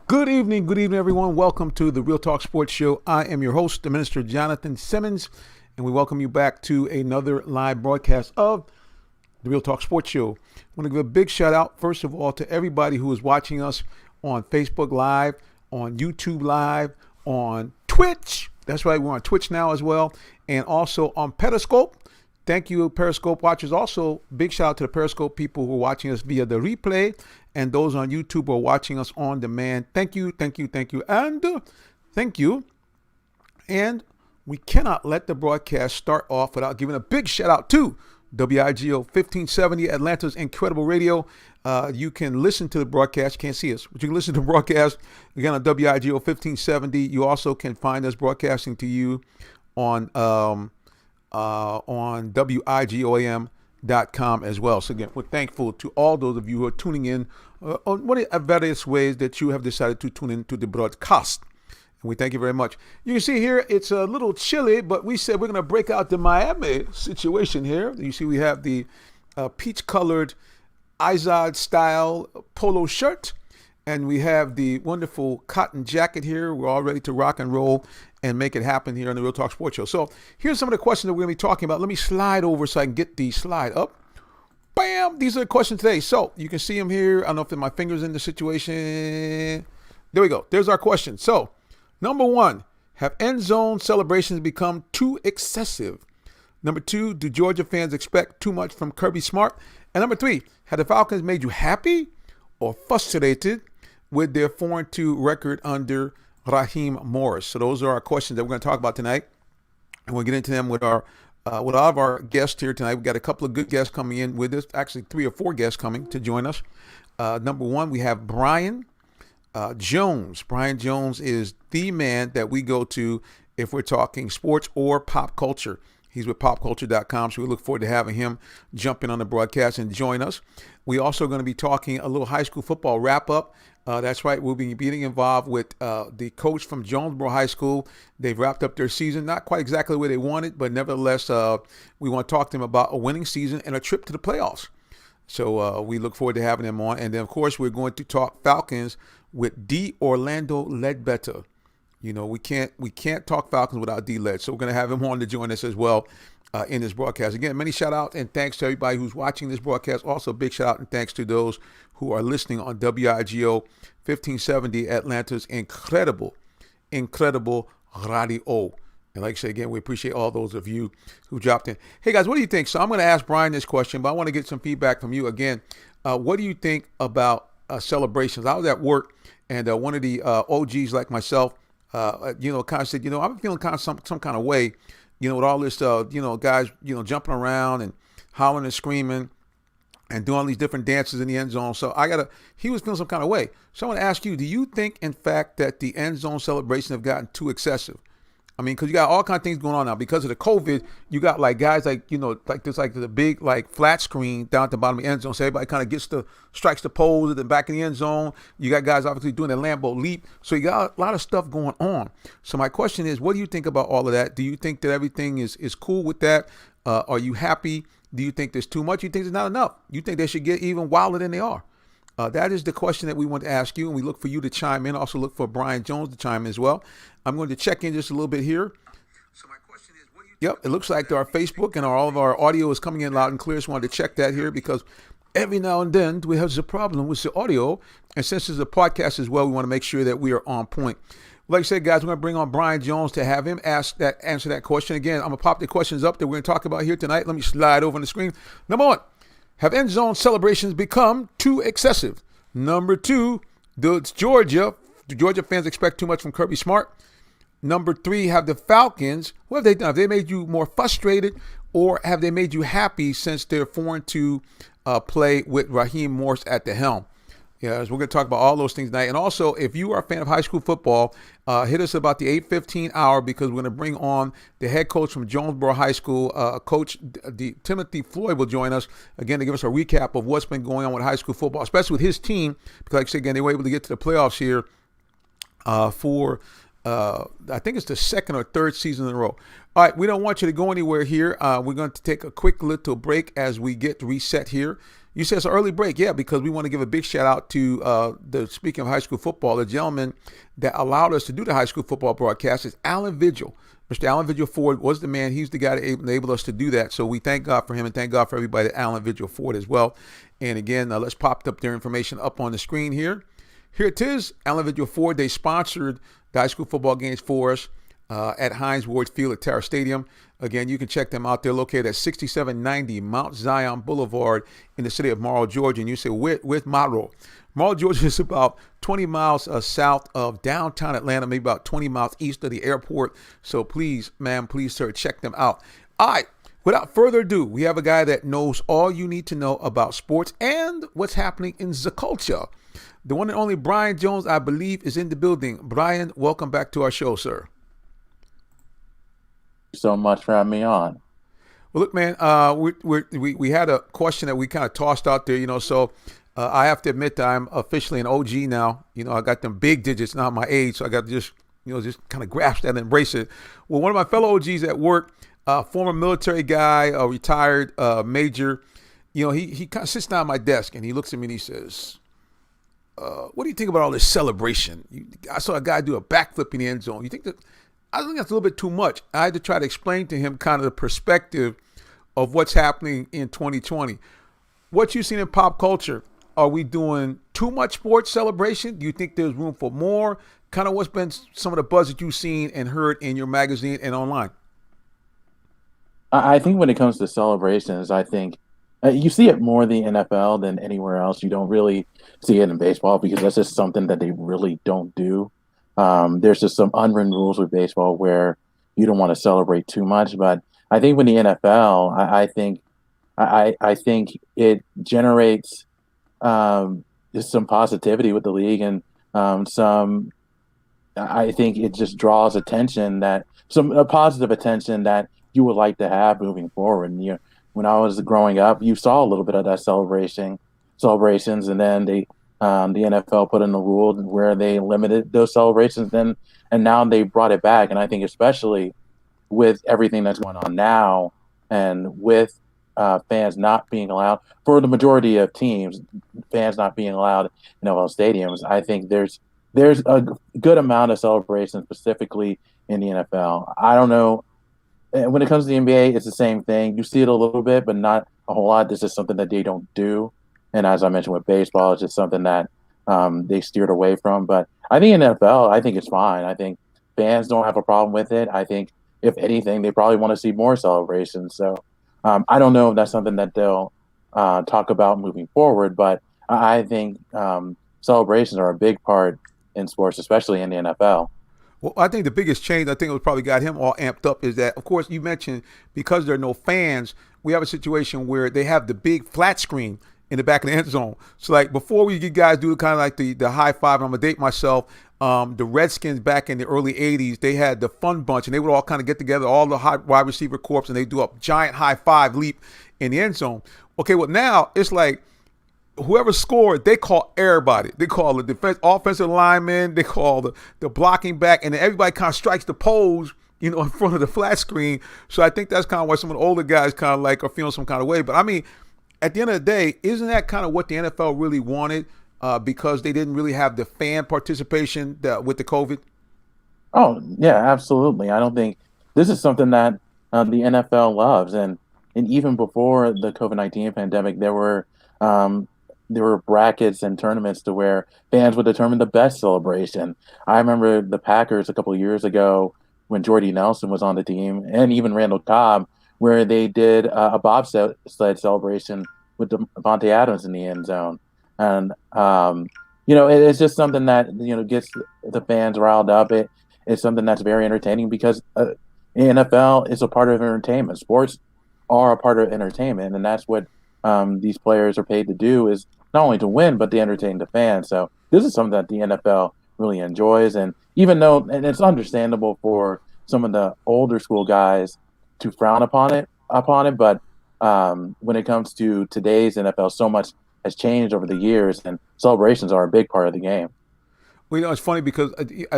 Good evening, everyone. Welcome to the Real Talk Sports Show. I am your host, the Minister Jonathan Simmons, and we welcome you back to another live broadcast of the Real Talk Sports Show. I want to give a big shout out, first of all, to everybody who is watching us on Facebook Live, on YouTube Live, on Twitch. That's right, we're on Twitch now as well, and also on Periscope. Thank you, Periscope watchers. Also, big shout out to the Periscope people who are watching us via the replay and those on YouTube who are watching us on demand. Thank you, and thank you. And we cannot let the broadcast start off without giving a big shout out to WIGO 1570, Atlanta's incredible radio. You can listen to the broadcast. You can't see us, but you can listen to the broadcast again on WIGO 1570. You also can find us broadcasting to you on WIGOAM.com as well. So again, we're thankful to all those of you who are tuning in on various ways that you have decided to tune into the broadcast. And we thank you very much. You can see here, it's a little chilly, but we said we're going to break out the Miami situation here. You see we have the peach-colored Izod style polo shirt, and we have the wonderful cotton jacket here. We're all ready to rock and roll and make it happen here on the Real Talk Sports Show. So here's some of the questions that we're going to be talking about. Let me slide over so I can get the slide up. Bam! These are the questions today. So you can see them here. I don't know if my finger's in the situation. There we go. There's our question. So number one, have end zone celebrations become too excessive? Number two, do Georgia fans expect too much from Kirby Smart? And number three, have the Falcons made you happy or frustrated with their 4-2 record under Raheem Morris? So those are our questions that we're going to talk about tonight, and we'll get into them with our with all of our guests here tonight. We've got a couple of good guests coming in with us, actually 3 or 4 guests coming to join us. Number one, we have Brian Jones. Brian Jones is the man that we go to if we're talking sports or pop culture. He's with popculture.com, so we look forward to having him jump in on the broadcast and join us. We also going to be talking a little high school football wrap-up. That's right, we'll be getting involved with the coach from Jonesboro High School. They've wrapped up their season, not quite exactly the way they wanted, but nevertheless, we want to talk to them about a winning season and a trip to the playoffs. So we look forward to having them on. And then, of course, we're going to talk Falcons with D. Orlando Ledbetter. You know, we can't talk Falcons without D-Led. So we're going to have him on to join us as well in this broadcast. Again, many shout out and thanks to everybody who's watching this broadcast. Also, big shout out and thanks to those who are listening on WIGO 1570, Atlanta's incredible radio. And like I said, again, we appreciate all those of you who dropped in. Hey, guys, what do you think? So I'm going to ask Brian this question, but I want to get some feedback from you. Again, what do you think about celebrations? I was at work, and one of the OGs like myself, kind of said, I'm feeling kind of some kind of way, with all this, guys, jumping around and hollering and screaming and doing all these different dances in the end zone. So he was feeling some kind of way. So I want to ask you, do you think, in fact, that the end zone celebrations have gotten too excessive? I mean, because you got all kinds of things going on now. Because of the COVID, you got guys like there's the big flat screen down at the bottom of the end zone. So everybody kind of strikes the pose at the back of the end zone. You got guys obviously doing the Lambeau leap. So you got a lot of stuff going on. So my question is, what do you think about all of that? Do you think that everything is cool with that? Are you happy? Do you think there's too much? You think there's not enough? You think they should get even wilder than they are? That is the question that we want to ask you, and we look for you to chime in. Also look for Brian Jones to chime in as well. I'm going to check in just a little bit here. So my question is, what do you think? Yep, it looks like our Facebook and all of our audio is coming in loud and clear. So I wanted to check that here because every now and then we have a problem with the audio. And since it's a podcast as well, we want to make sure that we are on point. Like I said, guys, we're going to bring on Brian Jones to have him answer that question. Again, I'm going to pop the questions up that we're going to talk about here tonight. Let me slide over on the screen. Number one, have end zone celebrations become too excessive? Number two, do Georgia fans expect too much from Kirby Smart? Number three, have the Falcons, what have they done? Have they made you more frustrated, or have they made you happy since they're 4-2 play with Raheem Morris at the helm? Yeah, so we're going to talk about all those things tonight. And also, if you are a fan of high school football, hit us about the 8:15 hour because we're going to bring on the head coach from Jonesboro High School. Coach Timothy Floyd will join us, again, to give us a recap of what's been going on with high school football, especially with his team. Because, like I said, again, they were able to get to the playoffs here for I think it's the second or third season in a row. All right, we don't want you to go anywhere here. We're going to take a quick little break as we get reset here. You said it's an early break, yeah, because we want to give a big shout out to speaking of high school football, the gentleman that allowed us to do the high school football broadcast is Alan Vigil. Mr. Alan Vigil Ford was the man. He's the guy that enabled us to do that. So we thank God for him and thank God for everybody at Alan Vigil Ford as well. And again, let's pop up their information up on the screen here. Here it is, Alan Vigil Ford. They sponsored the high school football games for us at Heinz Ward Field at Terra Stadium. Again, you can check them out. They're located at 6790 Mount Zion Boulevard in the city of Morrow, Georgia. And you say, with Morrow. Morrow, Georgia is about 20 miles south of downtown Atlanta, maybe about 20 miles east of the airport. So please, ma'am, please, sir, check them out. All right. Without further ado, we have a guy that knows all you need to know about sports and what's happening in the culture. The one and only Brian Jones, I believe, is in the building. Brian, welcome back to our show, sir. So much for having me on. Well, look, man, we had a question that we kind of tossed out there, so I have to admit that I'm officially an OG now. I got them big digits, not my age, so I got to just kind of grasp that and embrace it. Well, one of my fellow OGs at work, former military guy, a retired major, he kind of sits down at my desk and he looks at me and he says, what do you think about all this celebration? I saw a guy do a backflip in the end zone. You think that? I think that's a little bit too much. I had to try to explain to him kind of the perspective of what's happening in 2020. What you've seen in pop culture, are we doing too much sports celebration? Do you think there's room for more? Kind of what's been some of the buzz that you've seen and heard in your magazine and online? I think when it comes to celebrations, I think you see it more in the NFL than anywhere else. You don't really see it in baseball because that's just something that they really don't do. There's just some unwritten rules with baseball where you don't want to celebrate too much. But I think with the NFL, I think it generates just some positivity with the league and I think it just draws attention a positive attention that you would like to have moving forward. And when I was growing up, you saw a little bit of that celebrations, and then the NFL put in a rule where they limited those celebrations and now they brought it back. And I think especially with everything that's going on now and with fans not being allowed, for the majority of teams, fans not being allowed in NFL stadiums, I think there's a good amount of celebration specifically in the NFL. I don't know. When it comes to the NBA, it's the same thing. You see it a little bit, but not a whole lot. This is something that they don't do. And as I mentioned with baseball, it's just something that they steered away from. But I think in NFL, I think it's fine. I think fans don't have a problem with it. I think, if anything, they probably want to see more celebrations. So I don't know if that's something that they'll talk about moving forward. But I think celebrations are a big part in sports, especially in the NFL. Well, I think the biggest change, I think what probably got him all amped up is that, of course, you mentioned because there are no fans, we have a situation where they have the big flat screen in the back of the end zone. So, like, before we get guys do kind of like the high five, and I'm going to date myself, the Redskins back in the early 80s, they had the Fun Bunch, and they would all kind of get together, all the high wide receiver corps, and they do a giant high five leap in the end zone. Okay, well, now it's like, whoever scored, they call everybody. They call the offensive lineman, they call the blocking back, and then everybody kind of strikes the pose, in front of the flat screen. So I think that's kind of why some of the older guys kind of like are feeling some kind of way. But I mean, at the end of the day, isn't that kind of what the NFL really wanted because they didn't really have the fan participation with the COVID? Oh, yeah, absolutely. I don't think this is something that the NFL loves. And even before the COVID-19 pandemic, there were brackets and tournaments to where fans would determine the best celebration. I remember the Packers a couple of years ago when Jordy Nelson was on the team, and even Randall Cobb, where they did a bobsled celebration with Devontae Adams in the end zone. And, it's just something that, gets the fans riled up. It's something that's very entertaining because the NFL is a part of entertainment. Sports are a part of entertainment, and that's what these players are paid to do, is not only to win, but to entertain the fans. So this is something that the NFL really enjoys. And even though, and it's understandable for some of the older school guys to frown upon it, but when it comes to today's NFL, so much has changed over the years, and celebrations are a big part of the game. Well, it's funny because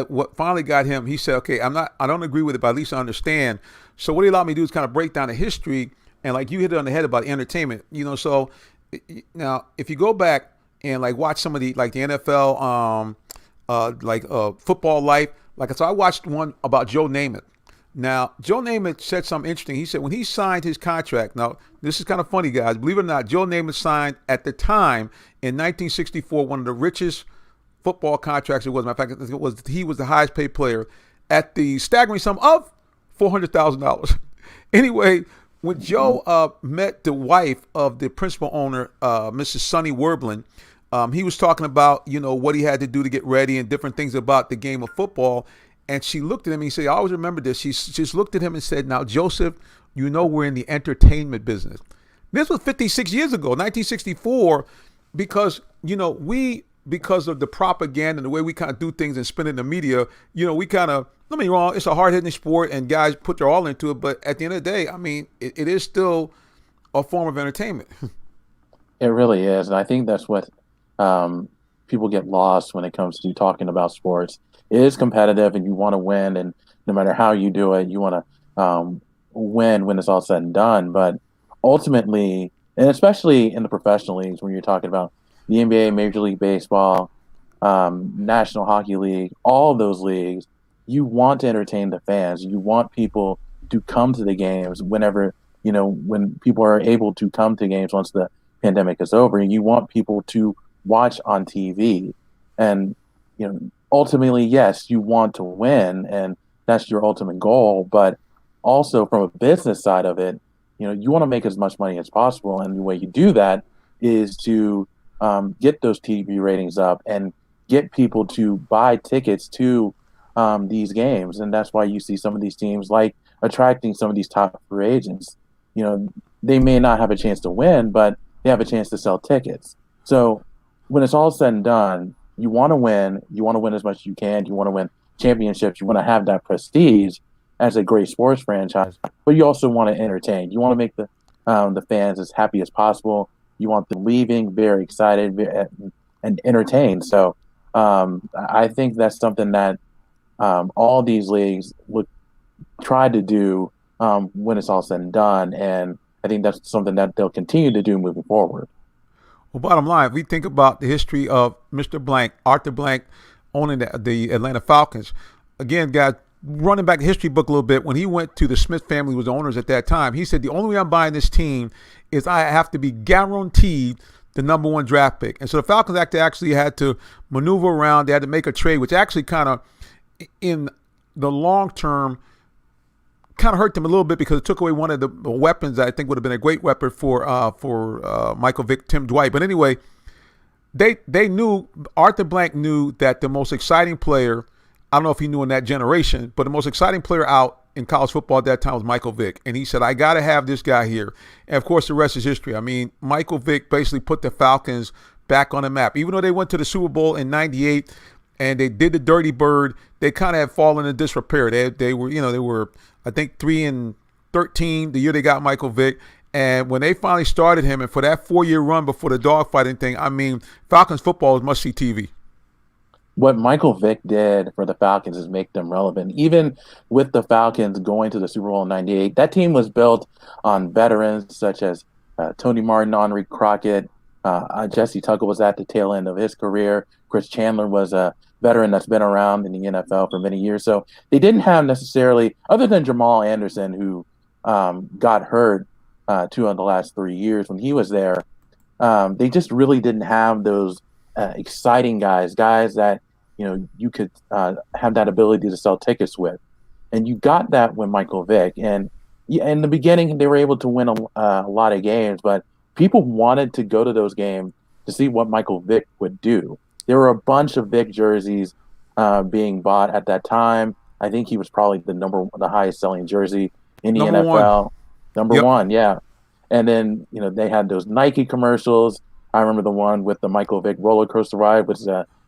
what finally got him, he said, okay, I don't agree with it, but at least I understand. So what he allowed me to do is kind of break down the history, and like you hit it on the head about entertainment, so Now, if you go back and like watch some of the NFL, football life, so I watched one about Joe Namath. Now, Joe Namath said something interesting. He said when he signed his contract. Now, this is kind of funny, guys. Believe it or not, Joe Namath signed at the time in 1964 one of the richest football contracts it was. Matter of fact, he was the highest paid player at the staggering sum of $400,000. Anyway, when Joe met the wife of the principal owner, Mrs. Sonny Werblin, he was talking about what he had to do to get ready and different things about the game of football. And she looked at him and he said, I always remember this. She just looked at him and said, now, Joseph, we're in the entertainment business. This was 56 years ago, 1964, because, because of the propaganda and the way we kind of do things and spin it in the media, we kind of, don't get me wrong, it's a hard-hitting sport and guys put their all into it. But at the end of the day, I mean, it is still a form of entertainment. It really is. And I think that's what people get lost when it comes to talking about sports. It is competitive and you want to win. And no matter how you do it, you want to win when it's all said and done. But ultimately, and especially in the professional leagues, when you're talking about the NBA, Major League Baseball, National Hockey League, all of those leagues, you want to entertain the fans. You want people to come to the games whenever, when people are able to come to games once the pandemic is over. You want people to watch on TV. And, ultimately, yes, you want to win, and that's your ultimate goal. But also from a business side of it, you want to make as much money as possible. And the way you do that is to get those TV ratings up and get people to buy tickets to these games. And that's why you see some of these teams like attracting some of these top free agents. They may not have a chance to win, but they have a chance to sell tickets. So when it's all said and done, you want to win. You want to win as much as you can. You want to win championships. You want to have that prestige as a great sports franchise, but you also want to entertain. You want to make the fans as happy as possible. You want them leaving very excited and entertained. So I think that's something that all these leagues would try to do when it's all said and done. And I think that's something that they'll continue to do moving forward. Well, bottom line, if we think about the history of Mr. Blank, Arthur Blank, owning the Atlanta Falcons, again, guys, running back the history book a little bit, when he went to the Smith family, was the owners at that time, he said, the only way I'm buying this team is I have to be guaranteed the number one draft pick. And so the Falcons actually had to maneuver around. They had to make a trade, which actually kind of, in the long term, kind of hurt them a little bit because it took away one of the weapons that I think would have been a great weapon for Michael Vick, Tim Dwight. But anyway, they knew, Arthur Blank knew that the most exciting player, I don't know if he knew in that generation, but the most exciting player out in college football at that time was Michael Vick. And he said, I got to have this guy here. And of course, the rest is history. I mean, Michael Vick basically put the Falcons back on the map. Even though they went to the Super Bowl in '98 and they did the Dirty Bird, they kind of had fallen in disrepair. They were, I think, 3-13 the year they got Michael Vick. And when they finally started him, and for that 4-year run before the dogfighting thing, I mean, Falcons football was must-see TV. What Michael Vick did for the Falcons is make them relevant. Even with the Falcons going to the Super Bowl in '98, that team was built on veterans such as Tony Martin, Henri Crockett, Jesse Tucker was at the tail end of his career. Chris Chandler was a veteran that's been around in the NFL for many years. So they didn't have necessarily, other than Jamal Anderson, who got hurt 2 of the last 3 years when he was there, they just really didn't have those exciting guys that you could have that ability to sell tickets with. And you got that with Michael Vick. And in the beginning, they were able to win a lot of games, but people wanted to go to those games to see what Michael Vick would do. There were a bunch of Vick jerseys being bought at that time. I think he was probably the highest selling jersey in the NFL. Number one, yeah. And then, they had those Nike commercials. I remember the one with the Michael Vick roller coaster ride, which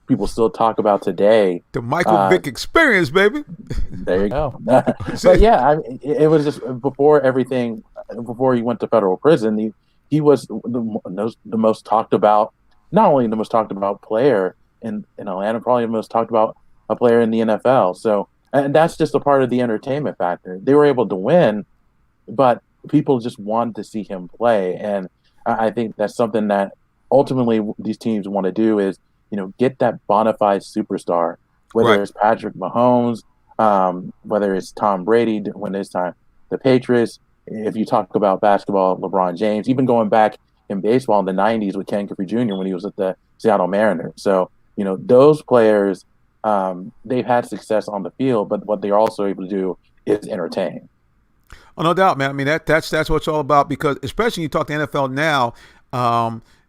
people still talk about today. The Michael Vick experience, baby. There you go. But yeah, it was just before he went to federal prison, he was the most talked about, not only the most talked about player in Atlanta, probably the most talked about a player in the NFL. So, and that's just a part of the entertainment factor. They were able to win, but people just wanted to see him play. And I think that's something that ultimately these teams want to do is, get that bona fide superstar, Right. whether it's Patrick Mahomes, whether it's Tom Brady when it's time, the Patriots. If you talk about basketball, LeBron James, even going back in baseball in the 90s with Ken Griffey Jr. when he was at the Seattle Mariners. So, those players, they've had success on the field, but what they're also able to do is entertain. Oh, no doubt, man. I mean, that's what it's all about, because especially you talk to NFL now.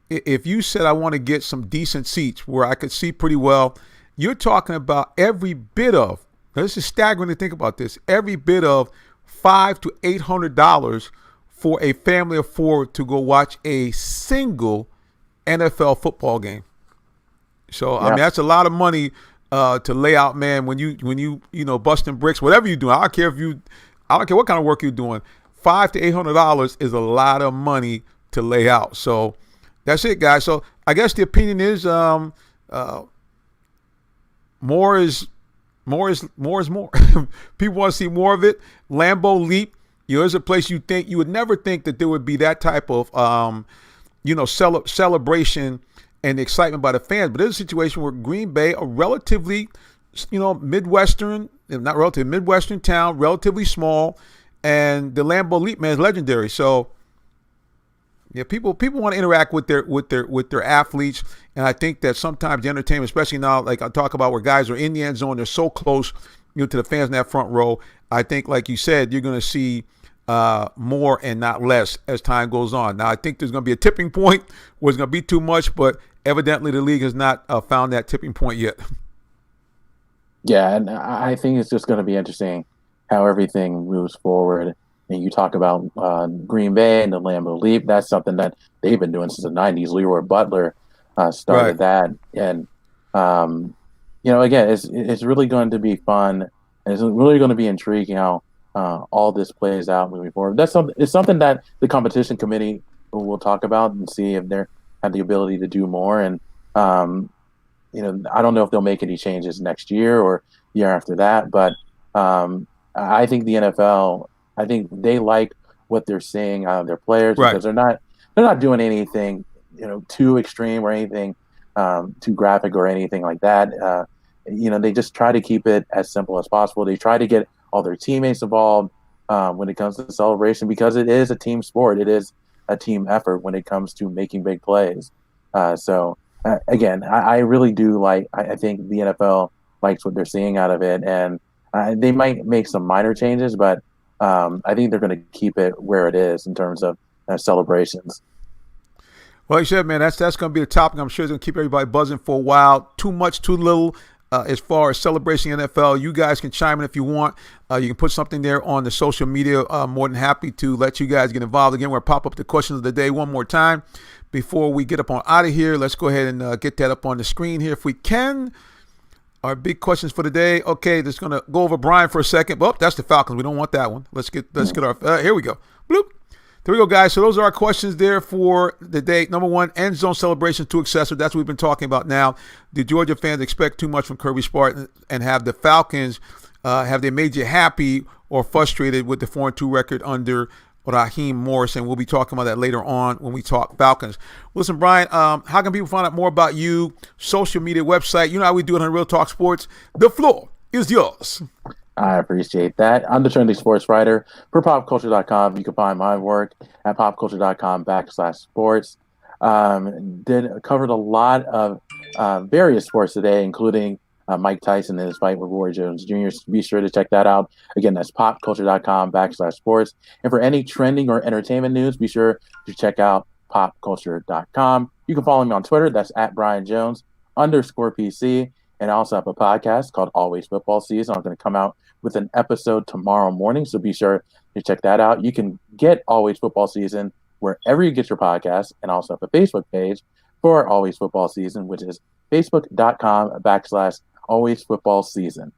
If you said I want to get some decent seats where I could see pretty well, you're talking about every bit of. Now, this is staggering to think about this. Every bit of $500 to $800 for a family of four to go watch a single NFL football game. So I mean, Yeah. that's a lot of money to lay out, man. When you busting bricks, whatever you do, I don't care what kind of work you're doing. $500 to $800 is a lot of money to lay out. So that's it, guys. So I guess the opinion is more is more. People want to see more of it. Lambeau Leap, there's a place you would never think that there would be that type of celebration and excitement by the fans. But there's a situation where Green Bay, a relatively Midwestern town, relatively small, and the Lambeau Leap, man, is legendary. So yeah, people want to interact with their athletes, and I think that sometimes the entertainment, especially now, like I talk about where guys are in the end zone, they're so close, to the fans in that front row. I think, like you said, you're going to see more and not less as time goes on. Now, I think there's going to be a tipping point where it's going to be too much, but evidently the league has not found that tipping point yet. Yeah, and I think it's just going to be interesting how everything moves forward. And you talk about Green Bay and the Lambeau Leap. That's something that they've been doing since the '90s. Leroy Butler Right. started that, and again, it's really going to be fun, and it's really going to be intriguing how all this plays out moving forward. It's something that the competition committee will talk about and see if they have the ability to do more. And I don't know if they'll make any changes next year or year after that, but I think the NFL, I think they like what they're seeing out of their players Right. because they're not doing anything too extreme or anything too graphic or anything like that. They just try to keep it as simple as possible. They try to get all their teammates involved when it comes to the celebration because it is a team sport. It is a team effort when it comes to making big plays. Again, I really do like. I think the NFL likes what they're seeing out of it, and they might make some minor changes, but I think they're going to keep it where it is in terms of celebrations. Well, like you said, man, that's going to be the topic. I'm sure it's going to keep everybody buzzing for a while. Too much, too little. As far as celebration NFL, you guys can chime in if you want. You can put something there on the social media. I'm more than happy to let you guys get involved. Again, we're going to pop up the questions of the day one more time before we get up on out of here. Let's go ahead and get that up on the screen here if we can. Our big questions for the day. Okay, just going to go over Brian for a second. Oh, that's the Falcons. We don't want that one. Let's get our here we go. Bloop. There we go, guys. So those are our questions there for the day. Number one, end zone celebration too excessive. That's what we've been talking about now. Do Georgia fans expect too much from Kirby Smart, and have the Falcons, have they made you happy or frustrated with the 4-2 record under Raheem Morrison? We'll be talking about that later on when we talk Falcons. Listen, Brian, how can people find out more about you? Social media, website. You know how we do it on Real Talk Sports. The floor is yours. I appreciate that. I'm the trendy sports writer for popculture.com. You can find my work at popculture.com/sports. Covered a lot of various sports today, including Mike Tyson and his fight with Roy Jones Jr. Be sure to check that out. Again, that's popculture.com/sports. And for any trending or entertainment news, be sure to check out popculture.com. You can follow me on Twitter. That's at @BrianJones_PC. And I also have a podcast called Always Football Season. I'm going to come out with an episode tomorrow morning, so be sure to check that out. You can get Always Football Season wherever you get your podcast, and also have a Facebook page for Always Football Season, which is facebook.com/Always Football Season.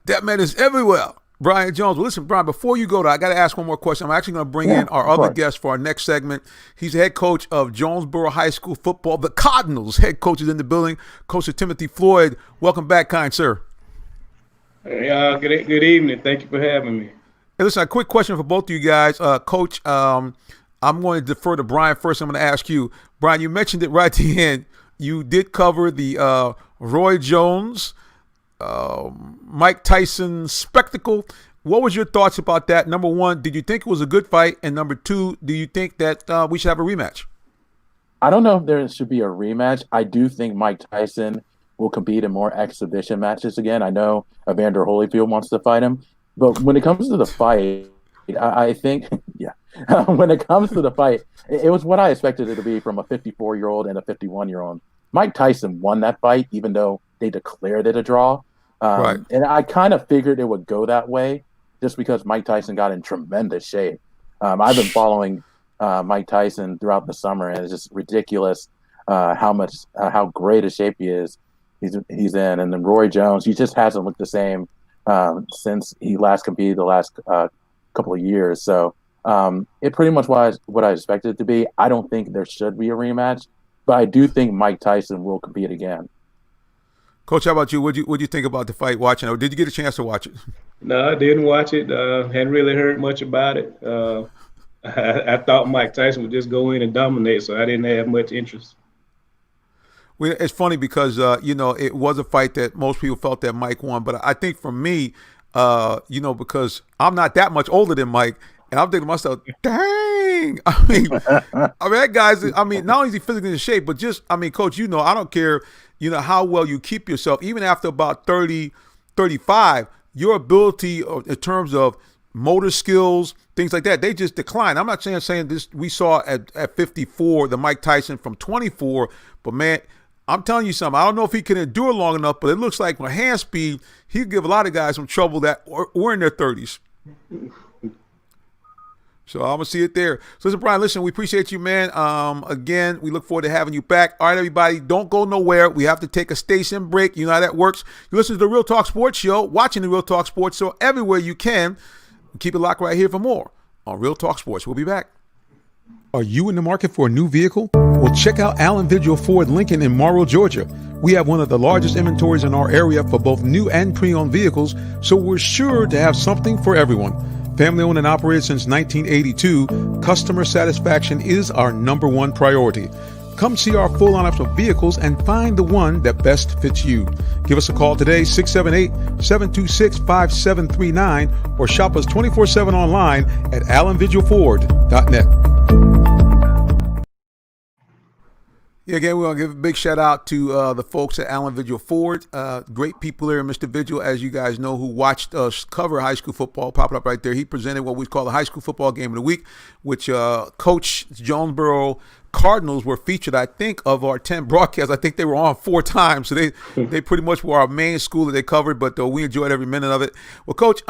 That man is everywhere. Brian Jones. Well, listen, Brian, before you go, I got to ask one more question. I'm actually going to bring in our other guest for our next segment. He's the head coach of Jonesboro High School football. The Cardinals head coach is in the building. Coach Timothy Floyd. Welcome back, kind sir. Hey, good evening. Thank you for having me. Hey, listen, a quick question for both of you guys. Coach, I'm going to defer to Brian first. I'm going to ask you, Brian. You mentioned it right at the end. You did cover the Roy Jones, Mike Tyson spectacle. What was your thoughts about that? Number one, did you think it was a good fight? And number two, do you think that we should have a rematch? I don't know if there should be a rematch. I do think Mike Tyson will compete in more exhibition matches again. I know Evander Holyfield wants to fight him, but when it comes to the fight, I think, yeah, when it comes to the fight, it was what I expected it to be from a 54-year-old and a 51-year-old. Mike Tyson won that fight, even though they declared it a draw. Right. And I kind of figured it would go that way just because Mike Tyson got in tremendous shape. I've been following Mike Tyson throughout the summer, and it's just ridiculous how great a shape he is. He's in, and then Roy Jones, he just hasn't looked the same since he last competed the last couple of years. So it pretty much was what I expected it to be. I don't think there should be a rematch, but I do think Mike Tyson will compete again. Coach, how about you? What'd you think about the fight watching it? Or did you get a chance to watch it? No, I didn't watch it. Hadn't really heard much about it. I thought Mike Tyson would just go in and dominate, so I didn't have much interest. Well, it's funny because, it was a fight that most people felt that Mike won. But I think for me, because I'm not that much older than Mike, and I'm thinking to myself, dang. I mean, that guy's, not only is he physically in shape, but just, Coach, I don't care, how well you keep yourself, even after about 30, 35, your ability in terms of motor skills, things like that, they just decline. I'm not saying this, we saw at 54, the Mike Tyson from 24, but man, I'm telling you something. I don't know if he can endure long enough, but it looks like with hand speed, he could give a lot of guys some trouble that were in their 30s. So I'm going to see it there. So listen, Brian, we appreciate you, man. Again, we look forward to having you back. All right, everybody, don't go nowhere. We have to take a station break. You know how that works. You listen to the Real Talk Sports Show, watching the Real Talk Sports Show everywhere you can. Keep it locked right here for more on Real Talk Sports. We'll be back. Are you in the market for a new vehicle? Well, check out Allen Vigil Ford Lincoln in Morrow, Georgia. We have one of the largest inventories in our area for both new and pre-owned vehicles, so we're sure to have something for everyone. Family owned and operated since 1982, customer satisfaction is our number one priority. Come see our full lineup of vehicles and find the one that best fits you. Give us a call today, 678-726-5739, or shop us 24/7 online at allenvigilford.net. Yeah, again, we want to give a big shout out to the folks at Allen Vigil Ford. Great people there. Mr. Vigil, as you guys know, who watched us cover high school football, pop it up right there. He presented what we call the high school football game of the week, which Coach Jonesboro Cardinals were featured, I think, of our 10 broadcasts. I think they were on 4 times. So they pretty much were our main school that they covered, but we enjoyed every minute of it. Well, Coach,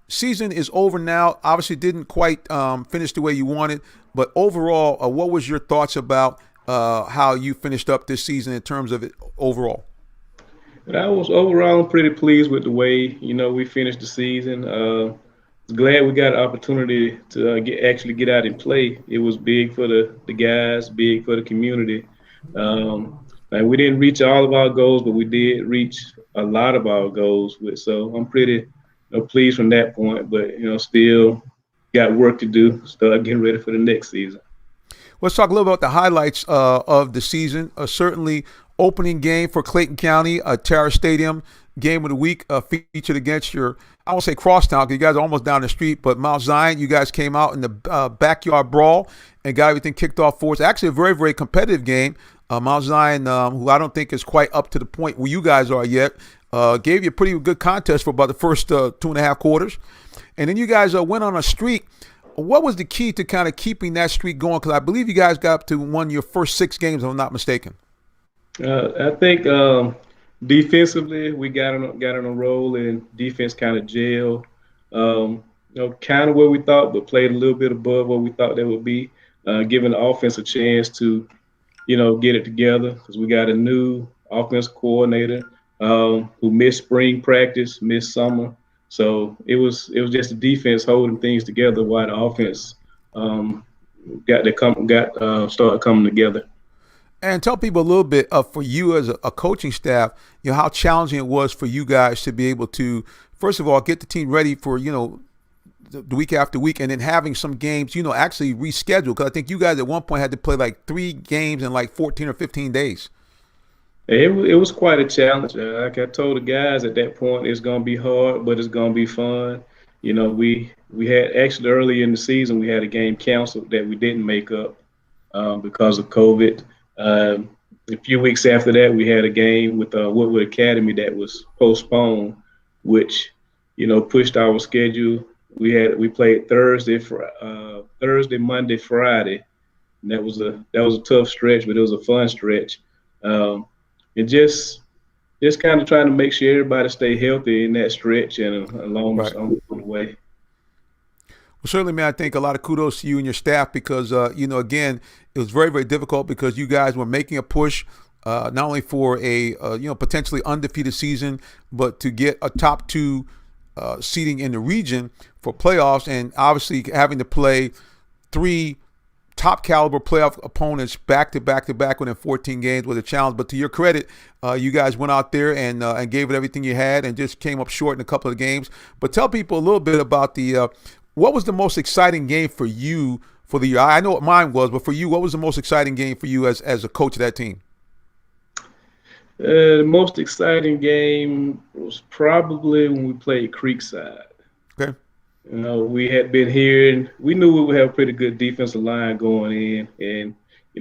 season is over now. Obviously didn't quite finish the way you wanted, but overall, what was your thoughts about how you finished up this season in terms of it overall? And I was overall pretty pleased with the way, we finished the season. Glad we got an opportunity to actually get out and play. It was big for the guys, big for the community. We didn't reach all of our goals, but we did reach a lot of our goals. So I'm pretty pleased from that point, but, still got work to do, start getting ready for the next season. Let's talk a little about the highlights of the season. Certainly, opening game for Clayton County, Terra Stadium, game of the week, featured against your, I won't say crosstown because you guys are almost down the street, but Mount Zion. You guys came out in the backyard brawl and got everything kicked off for us. Actually, a very, very competitive game. Mount Zion, who I don't think is quite up to the point where you guys are yet, gave you a pretty good contest for about the first 2.5 quarters. And then you guys went on a streak. What was the key to kind of keeping that streak going? Because I believe you guys got up to won your first 6 games, if I'm not mistaken. I think defensively we got on a roll, and defense kind of gelled. Kind of where we thought, but played a little bit above what we thought they would be, giving the offense a chance to, get it together, because we got a new offensive coordinator who missed spring practice, missed summer. So it was just the defense holding things together while the offense started coming together. And tell people a little bit for you as a coaching staff, how challenging it was for you guys to be able to, first of all, get the team ready for the week after week, and then having some games, actually rescheduled. Because I think you guys at one point had to play like 3 games in like 14 or 15 days. It was quite a challenge. Like I told the guys at that point, it's going to be hard, but it's going to be fun. We had actually early in the season, we had a game canceled that we didn't make up because of COVID. A few weeks after that, we had a game with Woodward Academy that was postponed, which pushed our schedule. We played Thursday, Monday, Friday, and that was a tough stretch, but it was a fun stretch. And just kind of trying to make sure everybody stay healthy in that stretch and along the way. Well, certainly, man, I think a lot of kudos to you and your staff because, again, it was very, very difficult because you guys were making a push not only for a, potentially undefeated season, but to get a top 2 seeding in the region for playoffs, and obviously having to play 3 top caliber playoff opponents back to back within 14 games was a challenge. But to your credit, you guys went out there and gave it everything you had and just came up short in a couple of games. But tell people a little bit about what was the most exciting game for you for the year? I know what mine was, but for you, what was the most exciting game for you as a coach of that team? The most exciting game was probably when we played Creekside. Okay. We had been hearing, we knew we would have a pretty good defensive line going in. And,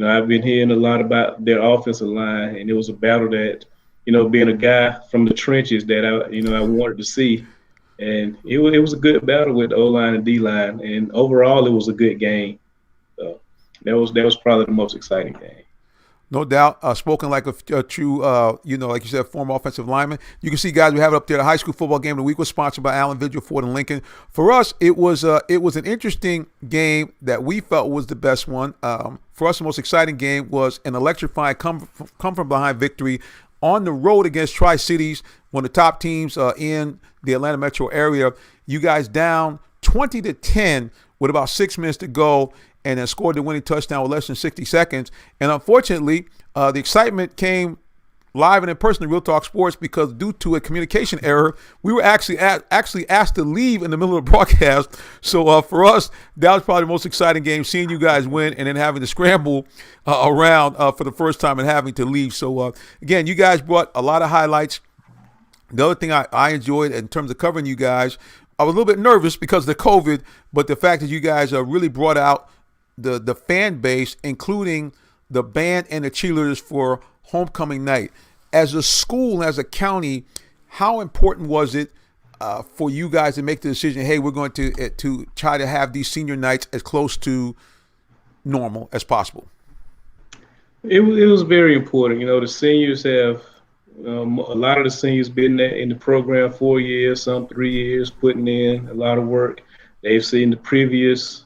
I've been hearing a lot about their offensive line. And it was a battle that, being a guy from the trenches that I wanted to see. And it was a good battle with the O-line and D-line. And overall, it was a good game. So that was probably the most exciting game. No doubt. Spoken like a true, like you said, former offensive lineman. You can see, guys, we have it up there. The high school football game of the week was sponsored by Allen Vigil Ford and Lincoln. For us, it was an interesting game that we felt was the best one. For us, the most exciting game was an electrifying come from behind victory on the road against Tri-Cities, one of the top teams in the Atlanta metro area. You guys down 20-10 with about 6 minutes to go, and then scored the winning touchdown with less than 60 seconds. And unfortunately, the excitement came live and in person to Real Talk Sports because due to a communication error, we were actually asked to leave in the middle of the broadcast. So for us, that was probably the most exciting game, seeing you guys win and then having to scramble around for the first time and having to leave. So again, you guys brought a lot of highlights. The other thing I enjoyed in terms of covering you guys, I was a little bit nervous because of the COVID, but the fact that you guys really brought out the fan base, including the band and the cheerleaders for homecoming night. As a school, as a county, how important was it for you guys to make the decision, hey, we're going to try to have these senior nights as close to normal as possible? It was very important. The seniors have, a lot of the seniors been in the program 4 years, some 3 years, putting in a lot of work. They've seen the previous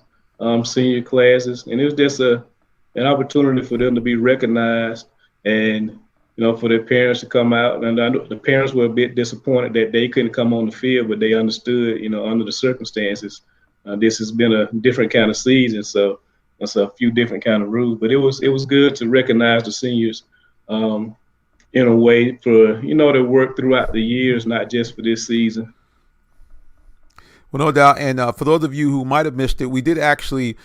senior classes, and it was just an opportunity for them to be recognized and, for their parents to come out. And I know the parents were a bit disappointed that they couldn't come on the field, but they understood, under the circumstances, this has been a different kind of season. So that's a few different kind of rules, but it was good to recognize the seniors in a way for, their work throughout the years, not just for this season. Well, no doubt. And for those of you who might have missed it, we did actually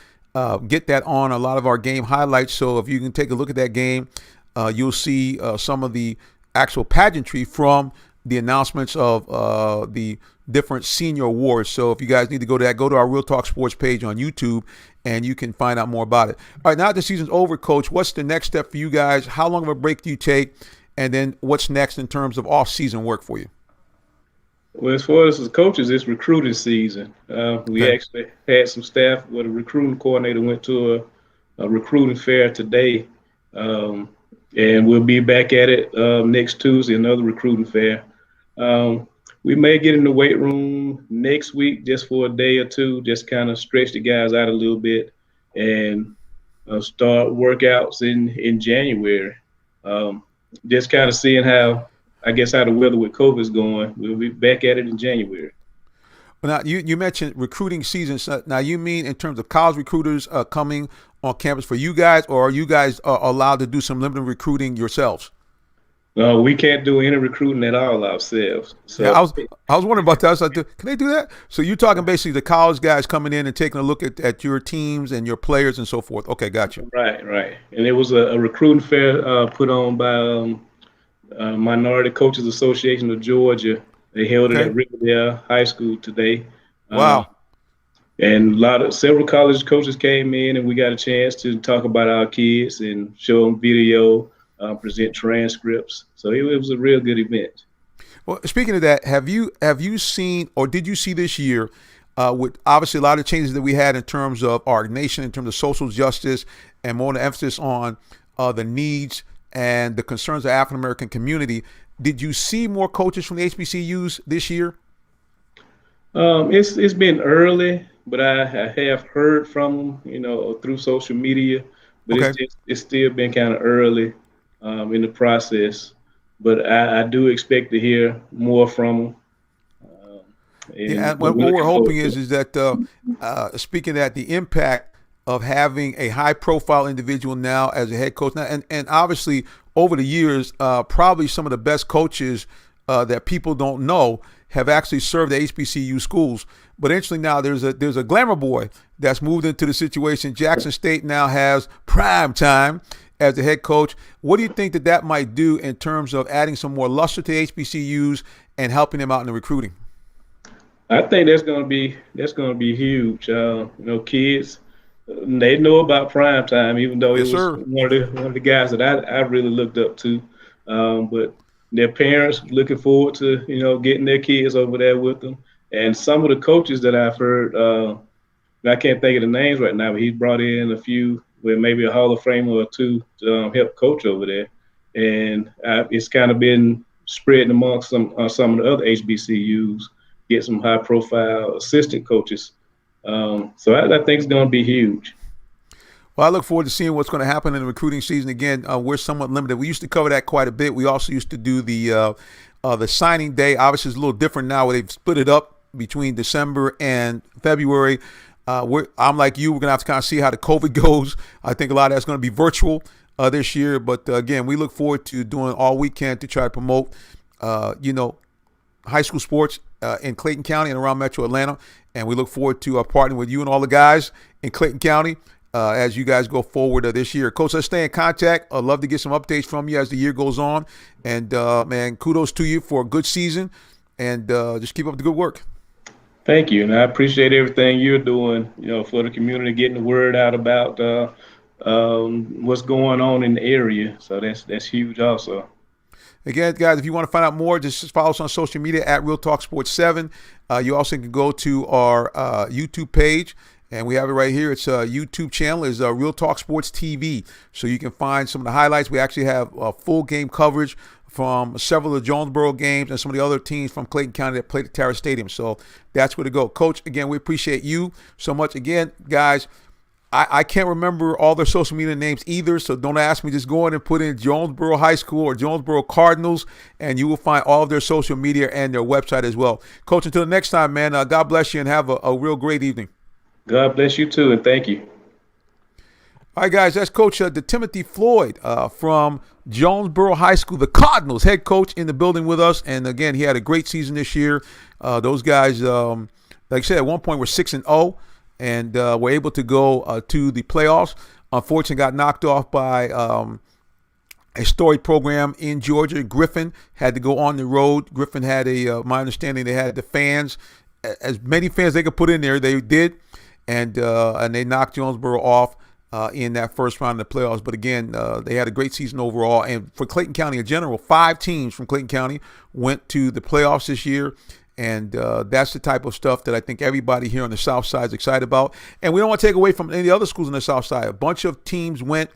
get that on a lot of our game highlights. So if you can take a look at that game, you'll see some of the actual pageantry from the announcements of the different senior awards. So if you guys need to go to that, go to our Real Talk Sports page on YouTube, and you can find out more about it. All right, now that the season's over, Coach, what's the next step for you guys? How long of a break do you take? And then what's next in terms of off-season work for you? Well, as far as coaches, it's recruiting season. We actually had some staff with a recruiting coordinator went to a recruiting fair today, and we'll be back at it next Tuesday, another recruiting fair. We may get in the weight room next week just for a day or two, just kind of stretch the guys out a little bit and start workouts in January. Just kind of seeing how the weather with COVID is going. We'll be back at it in January. Well, now, you mentioned recruiting season. So now, you mean in terms of college recruiters coming on campus for you guys, or are you guys allowed to do some limited recruiting yourselves? We can't do any recruiting at all ourselves. Yeah, So I was wondering about that. I was like, can they do that? So you're talking basically the college guys coming in and taking a look at your teams and your players and so forth. Okay, gotcha. right. And it was a recruiting fair put on by Minority Coaches Association of Georgia. They held it Okay. at Riverdale High School today. Uh, Wow. and several college coaches came in, and we got a chance to talk about our kids and show them video, present transcripts. So it was a real good event. Well, speaking of that, have you seen or did you see this year with obviously a lot of changes that we had in terms of our nation, in terms of social justice, and more of an emphasis on the needs and the concerns of the African American community? Did you see more coaches from the HBCUs this year? It's been early, but I have heard from them, through social media. But Okay. it's still been kind of early in the process. But I do expect to hear more from them. Um, Yeah, and and we're what we're looking forward hoping to is it. is that speaking of that, the impact of having a high profile individual now as a head coach now, and obviously over the years, probably some of the best coaches that people don't know have actually served the HBCU schools. But interestingly, now there's a glamour boy that's moved into the situation. Jackson State now has prime time as the head coach. What do you think that might do in terms of adding some more luster to HBCUs and helping them out in the recruiting? I think that's gonna be huge. Kids, they know about prime time, even though it Yes, was sir. one of the guys that I really looked up to. But their parents looking forward to getting their kids over there with them. And some of the coaches that I've heard, I can't think of the names right now, but he's brought in a few with maybe a Hall of Famer or two to help coach over there. And it's kind of been spreading amongst some of the other HBCUs, get some high profile assistant coaches. So I think it's going to be huge. Well, I look forward to seeing what's going to happen in the recruiting season. Again, we're somewhat limited. We used to cover that quite a bit. We also used to do the signing day. Obviously, it's a little different now where they've split it up between December and February. I'm like you. We're going to have to kind of see how the COVID goes. I think a lot of that's going to be virtual this year. But again, we look forward to doing all we can to try to promote, high school sports in Clayton County and around Metro Atlanta. And we look forward to partnering with you and all the guys in Clayton County as you guys go forward this year. Coach, let's stay in contact. I'd love to get some updates from you as the year goes on. And, man, kudos to you for a good season. And just keep up the good work. Thank you, and I appreciate everything you're doing, for the community, getting the word out about what's going on in the area. So that's huge, also. Again, guys, if you want to find out more, just follow us on social media at Real Talk Sports 7. You also can go to our YouTube page, and we have it right here. It's a YouTube channel is Real Talk Sports TV. So you can find some of the highlights. We actually have full game coverage from several of the Jonesboro games and some of the other teams from Clayton County that played at Terrace Stadium. So that's where to go. Coach, again, we appreciate you so much. Again, guys, I can't remember all their social media names either, so don't ask me. Just go in and put in Jonesboro High School or Jonesboro Cardinals, and you will find all of their social media and their website as well. Coach, until the next time, man, God bless you and have a real great evening. God bless you too, and thank you. All right, guys, that's Coach Timothy Floyd from Jonesboro High School, the Cardinals head coach in the building with us. And again, he had a great season this year. Those guys, like I said, at one point were 6-0 and were able to go to the playoffs. Unfortunately, got knocked off by a storied program in Georgia. Griffin had to go on the road. Griffin had my understanding, they had the fans, as many fans they could put in there, they did. And they knocked Jonesboro off in that first round of the playoffs. But again, they had a great season overall. And for Clayton County in general, 5 teams from Clayton County went to the playoffs this year. And that's the type of stuff that I think everybody here on the South Side is excited about. And we don't want to take away from any other schools on the South Side. A bunch of teams went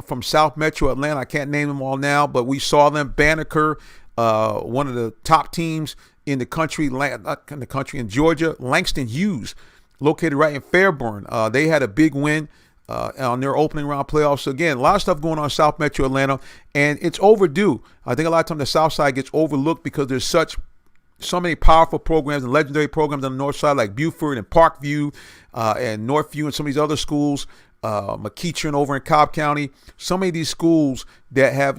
from South Metro Atlanta. I can't name them all now, but we saw them. Banneker, one of the top teams in the country, not in the country, in Georgia. Langston Hughes, located right in Fairburn. They had a big win on their opening round playoffs. So again, a lot of stuff going on in South Metro Atlanta, and it's overdue. I think a lot of times the South Side gets overlooked because there's so many powerful programs and legendary programs on the North Side, like Buford and Parkview and Northview and some of these other schools, McEachern over in Cobb County. So many of these schools that have,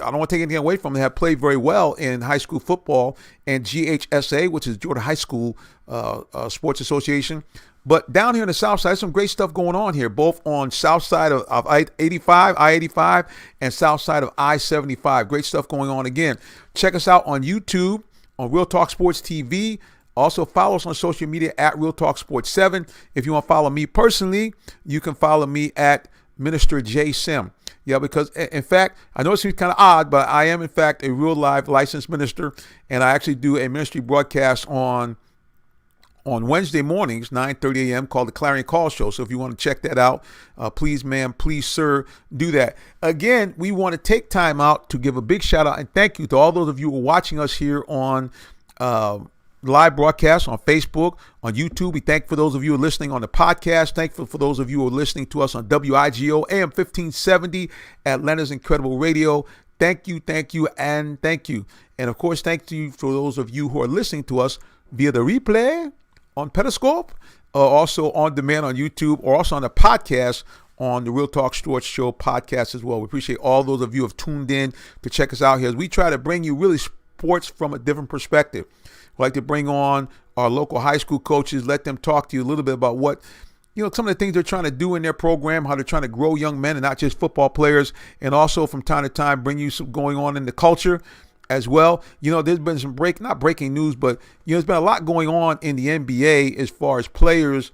I don't want to take anything away from them, have played very well in high school football and GHSA, which is Georgia High School Sports Association. But down here in the South Side, some great stuff going on here, both on South Side of I-85, and South Side of I-75. Great stuff going on again. Check us out on YouTube, on Real Talk Sports TV. Also, follow us on social media at Real Talk Sports 7. If you want to follow me personally, you can follow me at Minister J. Sim. Yeah, because in fact, I know it seems kind of odd, but I am in fact a real live licensed minister, and I actually do a ministry broadcast on Wednesday mornings, 9:30 a.m., called the Clarion Call Show. So if you want to check that out, please, ma'am, please, sir, do that. Again, we want to take time out to give a big shout out and thank you to all those of you who are watching us here on live broadcast on Facebook, on YouTube. We thank for those of you who are listening on the podcast. Thankful for those of you who are listening to us on WIGO AM 1570, Atlanta's Incredible Radio. Thank you, and thank you. And of course, thank you for those of you who are listening to us via the replay on Periscope, also on demand on YouTube, or also on the podcast on the Real Talk Sports Show podcast as well. We appreciate all those of you who have tuned in to check us out here as we try to bring you really sports from a different perspective. We like to bring on our local high school coaches, let them talk to you a little bit about what, some of the things they're trying to do in their program, how they're trying to grow young men and not just football players, and also from time to time bring you some going on in the culture as well. There's been some not breaking news, but there's been a lot going on in the NBA as far as players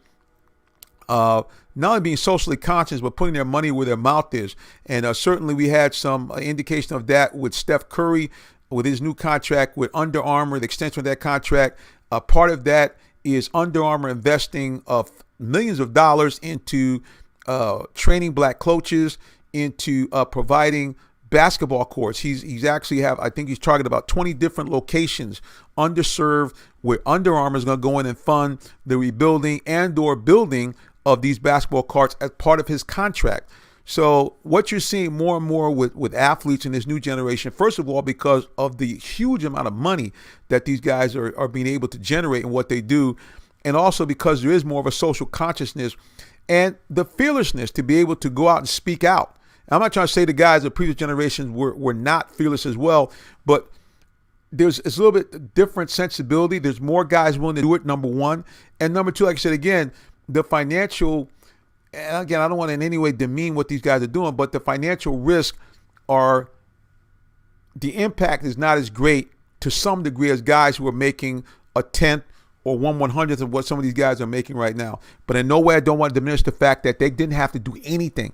not only being socially conscious, but putting their money where their mouth is. And certainly we had some indication of that with Steph Curry, with his new contract with Under Armour, the extension of that contract. Part of that is Under Armour investing of millions of dollars into training black coaches, into providing basketball courts. He's actually I think he's targeted about 20 different locations underserved where Under Armour is going to go in and fund the rebuilding and or building of these basketball courts as part of his contract. So what you're seeing more and more with athletes in this new generation, first of all, because of the huge amount of money that these guys are being able to generate in what they do, and also because there is more of a social consciousness and the fearlessness to be able to go out and speak out. I'm not trying to say the guys of previous generations were not fearless as well, but it's a little bit different sensibility. There's more guys willing to do it, number one. And number two, like I said, again, the financial, and again, I don't want to in any way demean what these guys are doing, but the financial risk the impact is not as great to some degree as guys who are making a tenth or 1/100th of what some of these guys are making right now. But in no way I don't want to diminish the fact that they didn't have to do anything.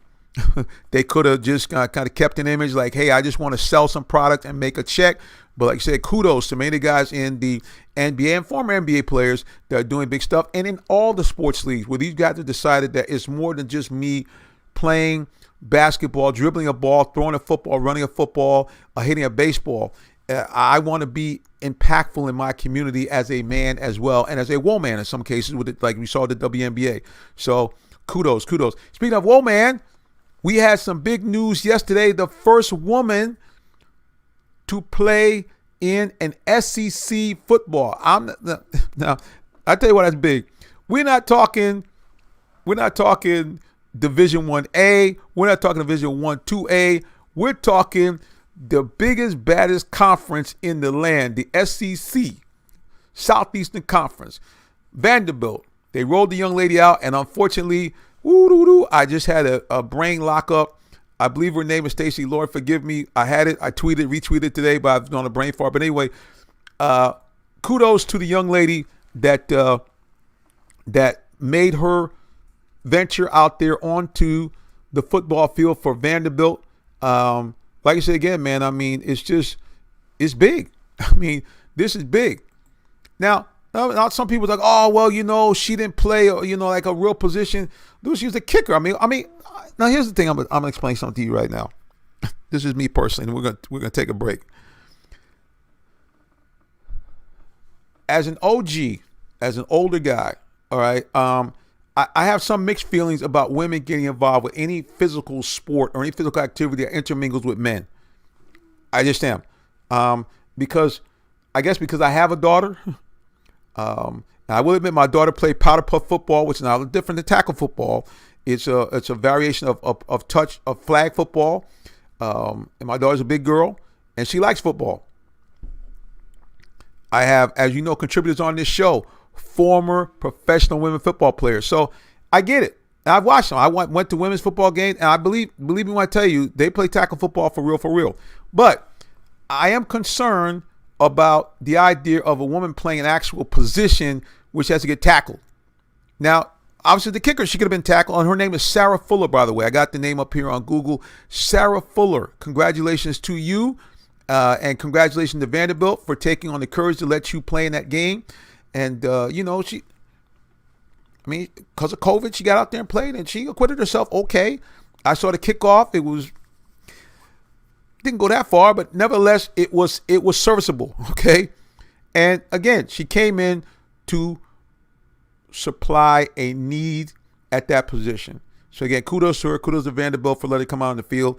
They could have just kind of kept an image like, hey, I just want to sell some product and make a check. But like I said, kudos to many guys in the NBA and former NBA players that are doing big stuff. And in all the sports leagues where these guys have decided that it's more than just me playing basketball, dribbling a ball, throwing a football, running a football, hitting a baseball. I want to be impactful in my community as a man as well, and as a woman in some cases, with it, like we saw the WNBA. So kudos. Speaking of woman, we had some big news yesterday. The first woman to play in an SEC football. Now, I tell you what, that's big. We're not talking Division 1A. We're not talking Division 1, 2A. We're talking the biggest, baddest conference in the land, the SEC, Southeastern Conference. Vanderbilt. They rolled the young lady out, and unfortunately, I just had a brain lockup. I believe her name is Stacey. Lord, forgive me. I had it. I retweeted today, but I've done a brain fart. But anyway, kudos to the young lady that made her venture out there onto the football field for Vanderbilt. Like I said again, man, I mean, it's big. I mean, this is big. Now some people are like, oh, well, she didn't play, like a real position. Dude, she was a kicker. I mean, now here's the thing. I'm gonna explain something to you right now. This is me personally, and we're gonna take a break. As an OG, as an older guy, all right, I have some mixed feelings about women getting involved with any physical sport or any physical activity that intermingles with men. I just am, because I have a daughter. I will admit my daughter played powder puff football, which is now different than tackle football. It's a variation of flag football. And my daughter's a big girl. and she likes football. I have, as you know, contributors on this show, former professional women football players. So I get it. And I've watched them. I went to women's football games, and I believe me when I tell you, they play tackle football for real. But I am concerned about the idea of a woman playing an actual position which has to get tackled. Now, obviously, the kicker, she could have been tackled, and her name is Sarah Fuller, by the way. I got the name up here on Google. Sarah Fuller, congratulations to you, and congratulations to Vanderbilt for taking on the courage to let you play in that game. And, because of COVID, she got out there and played, and she acquitted herself okay. I saw the kickoff. Didn't go that far, but nevertheless, it was serviceable, okay? And, again, she came in to supply a need at that position. So again, kudos to her, kudos to Vanderbilt for letting her come out on the field.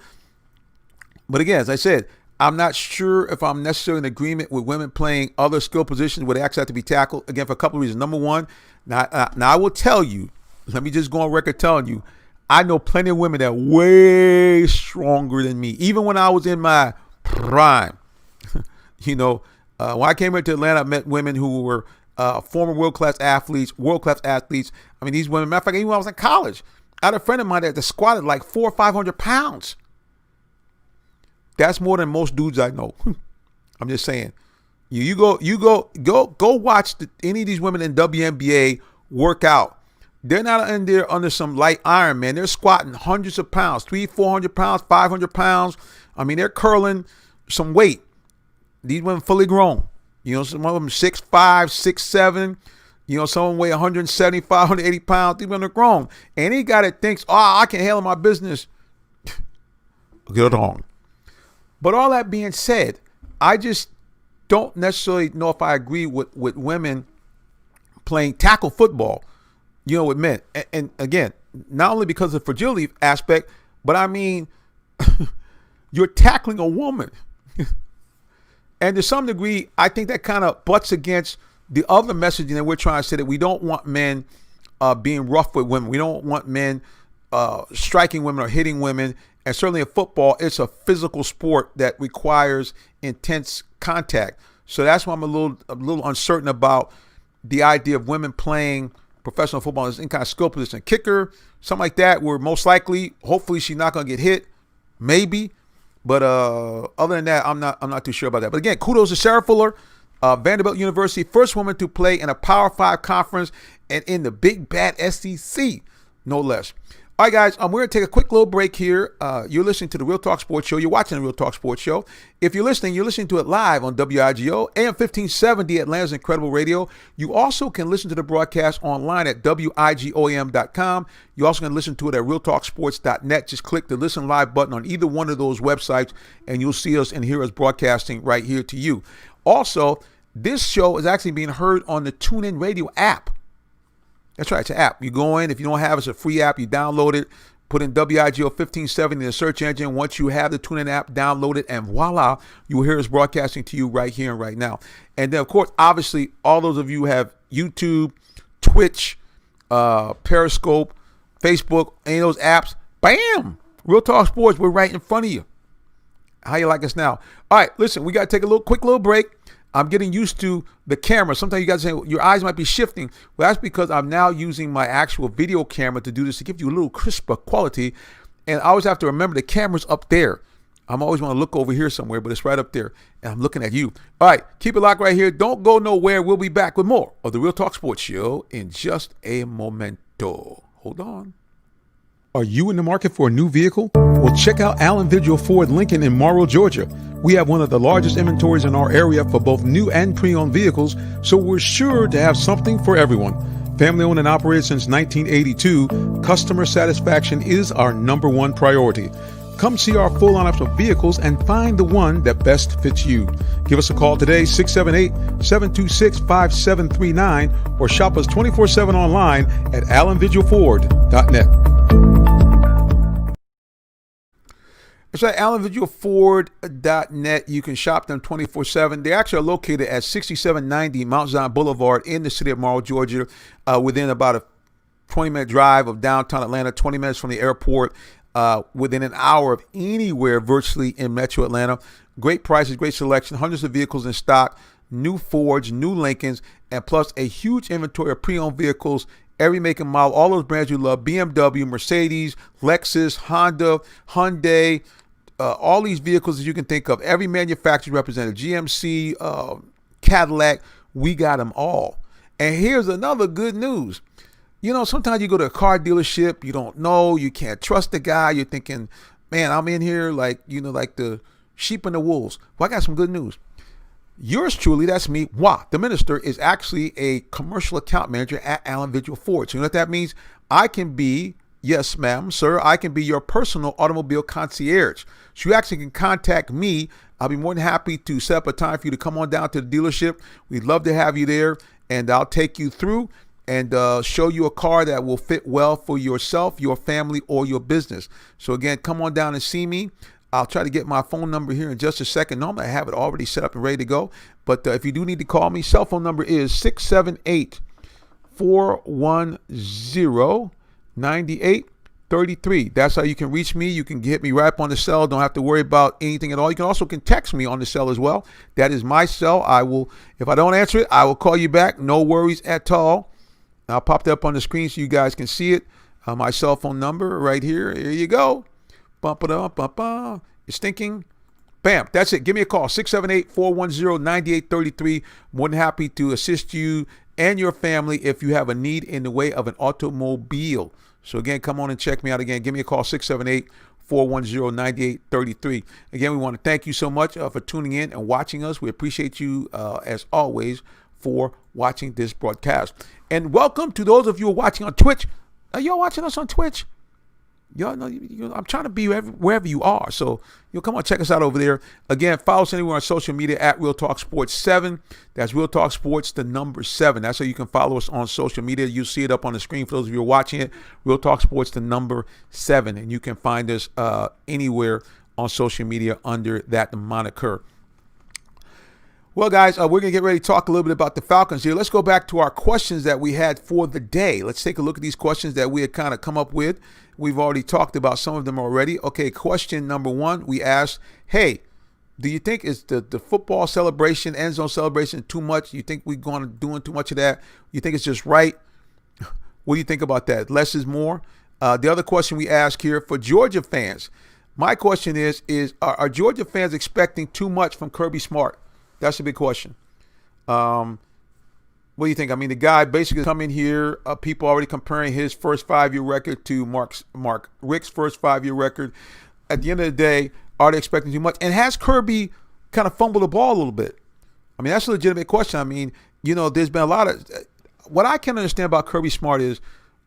But again, as I said, I'm not sure if I'm necessarily in agreement with women playing other skill positions where they actually have to be tackled. Again, for a couple of reasons. Number one, now I will tell you, let me just go on record telling you, I know plenty of women that are way stronger than me. Even when I was in my prime, when I came here to Atlanta, I met women who were former world-class athletes. I mean, these women, matter of fact, even when I was in college, I had a friend of mine that squatted like 400 or 500 pounds. That's more than most dudes I know. I'm just saying. You go watch any of these women in WNBA work out. They're not in there under some light iron, man. They're squatting hundreds of pounds, 300, 400 pounds, 500 pounds. I mean, they're curling some weight. These women fully grown. Some of them 6'5", 6'7". Some of them weigh 175, 180 pounds. These women are grown. Any guy that thinks, I can handle my business, get it on. But all that being said, I just don't necessarily know if I agree with women playing tackle football, with men. And again, not only because of the fragility aspect, but I mean, you're tackling a woman. And to some degree, I think that kind of butts against the other messaging that we're trying to say, that we don't want men being rough with women. We don't want men striking women or hitting women. And certainly in football, it's a physical sport that requires intense contact. So that's why I'm a little uncertain about the idea of women playing professional football in any kind of skill position. Kicker, something like that, where most likely, hopefully she's not going to get hit. Maybe. But other than that, I'm not too sure about that. But again, kudos to Sarah Fuller, Vanderbilt University, first woman to play in a Power 5 conference and in the big bad SEC, no less. All right, guys, we're going to take a quick little break here. You're listening to the Real Talk Sports Show. You're watching the Real Talk Sports Show. If you're listening to it live on WIGO, AM 1570, Atlanta's Incredible Radio. You also can listen to the broadcast online at WIGOAM.com. You also can listen to it at RealTalkSports.net. Just click the Listen Live button on either one of those websites, and you'll see us and hear us broadcasting right here to you. Also, this show is actually being heard on the TuneIn Radio app. That's right, it's an app. You go in, if you don't have it, it's a free app. You download it, put in WIGO 1570 in the search engine. Once you have the TuneIn app, download it, and voila, you will hear us broadcasting to you right here and right now. And then, of course, obviously, all those of you who have YouTube, Twitch, Periscope, Facebook, any of those apps, bam! Real Talk Sports, we're right in front of you. How you like us now? All right, listen, we got to take a quick little break. I'm getting used to the camera. Sometimes you guys say your eyes might be shifting. Well, that's because I'm now using my actual video camera to do this, to give you a little crisper quality. And I always have to remember the camera's up there. I'm always want to look over here somewhere, but it's right up there. And I'm looking at you. All right, keep it locked right here. Don't go nowhere. We'll be back with more of the Real Talk Sports Show in just a momento. Hold on. Are you in the market for a new vehicle? Well, check out Allen Vigil Ford Lincoln in Morrow, Georgia. We have one of the largest inventories in our area for both new and pre-owned vehicles, so we're sure to have something for everyone. Family owned and operated since 1982, customer satisfaction is our number one priority. Come see our full lineup of vehicles and find the one that best fits you. Give us a call today, 678-726-5739, or shop us 24/7 online at allenvigilford.net. It's at allenvigilford.net. You can shop them 24/7. They actually are located at 6790 Mount Zion Boulevard in the city of Morrow, Georgia, within about a 20-minute drive of downtown Atlanta, 20 minutes from the airport, within an hour of anywhere virtually in Metro Atlanta. Great prices, great selection, hundreds of vehicles in stock, new Fords, new Lincolns, and plus a huge inventory of pre-owned vehicles, every make and model, all those brands you love, BMW, Mercedes, Lexus, Honda, Hyundai, all these vehicles that you can think of, every manufacturer represented, GMC, Cadillac, we got them all. And here's another good news. You know, sometimes you go to a car dealership, you don't know, you can't trust the guy, you're thinking, man, I'm in here like, you know, like the sheep and the wolves. Well, I got some good news. Yours truly, that's me, the minister, is actually a commercial account manager at Allen Vigil Ford. So you know what that means? I can be, yes, ma'am, sir, I can be your personal automobile concierge. So you actually can contact me. I'll be more than happy to set up a time for you to come on down to the dealership. We'd love to have you there, and I'll take you through and show you a car that will fit well for yourself, your family, or your business. So again, come on down and see me. I'll try to get my phone number here in just a second. Normally, I have it already set up and ready to go. But if you do need to call me, cell phone number is 678-410-9833. That's how you can reach me. You can hit me right up on the cell. Don't have to worry about anything at all. You can also text me on the cell as well. That is my cell. I will, if I don't answer it, I will call you back. No worries at all. I'll pop that up on the screen so you guys can see it. My cell phone number right here. Here you go. Bump it up, You're stinking. Bam. That's it. Give me a call. 678-410-9833. More than happy to assist you and your family if you have a need in the way of an automobile. So again, come on and check me out again. Give me a call, 678-410-9833. Again, we want to thank you so much for tuning in and watching us. We appreciate you, as always, for watching this broadcast. And welcome to those of you who are watching on Twitch. Are y'all watching us on Twitch? Y'all know, I'm trying to be wherever you are. So you'll come on, check us out over there. Again, follow us anywhere on social media at Real Talk Sports 7. That's Real Talk Sports, the number 7. That's how you can follow us on social media. You see it up on the screen for those of you who are watching it. Real Talk Sports, the number 7. And you can find us anywhere on social media under that moniker. Well, guys, we're going to get ready to talk a little bit about the Falcons here. Let's go back to our questions that we had for the day. Let's take a look at these questions that we had kind of come up with. We've already talked about some of them already. Okay, question number 1, we asked, hey, do you think is the football celebration, end zone celebration, too much? You think we're going to doing too much of that? You think it's just right? What do you think about that? Less is more? The other question we asked here for Georgia fans, my question is are Georgia fans expecting too much from Kirby Smart? That's a big question. What do you think? I mean, the guy basically come in here, people already comparing his first 5-year record to Mark Richt's first 5-year record. At the end of the day, are they expecting too much? And has Kirby kind of fumbled the ball a little bit? I mean, that's a legitimate question. I mean, you know, there's been a lot of what I can understand about Kirby Smart is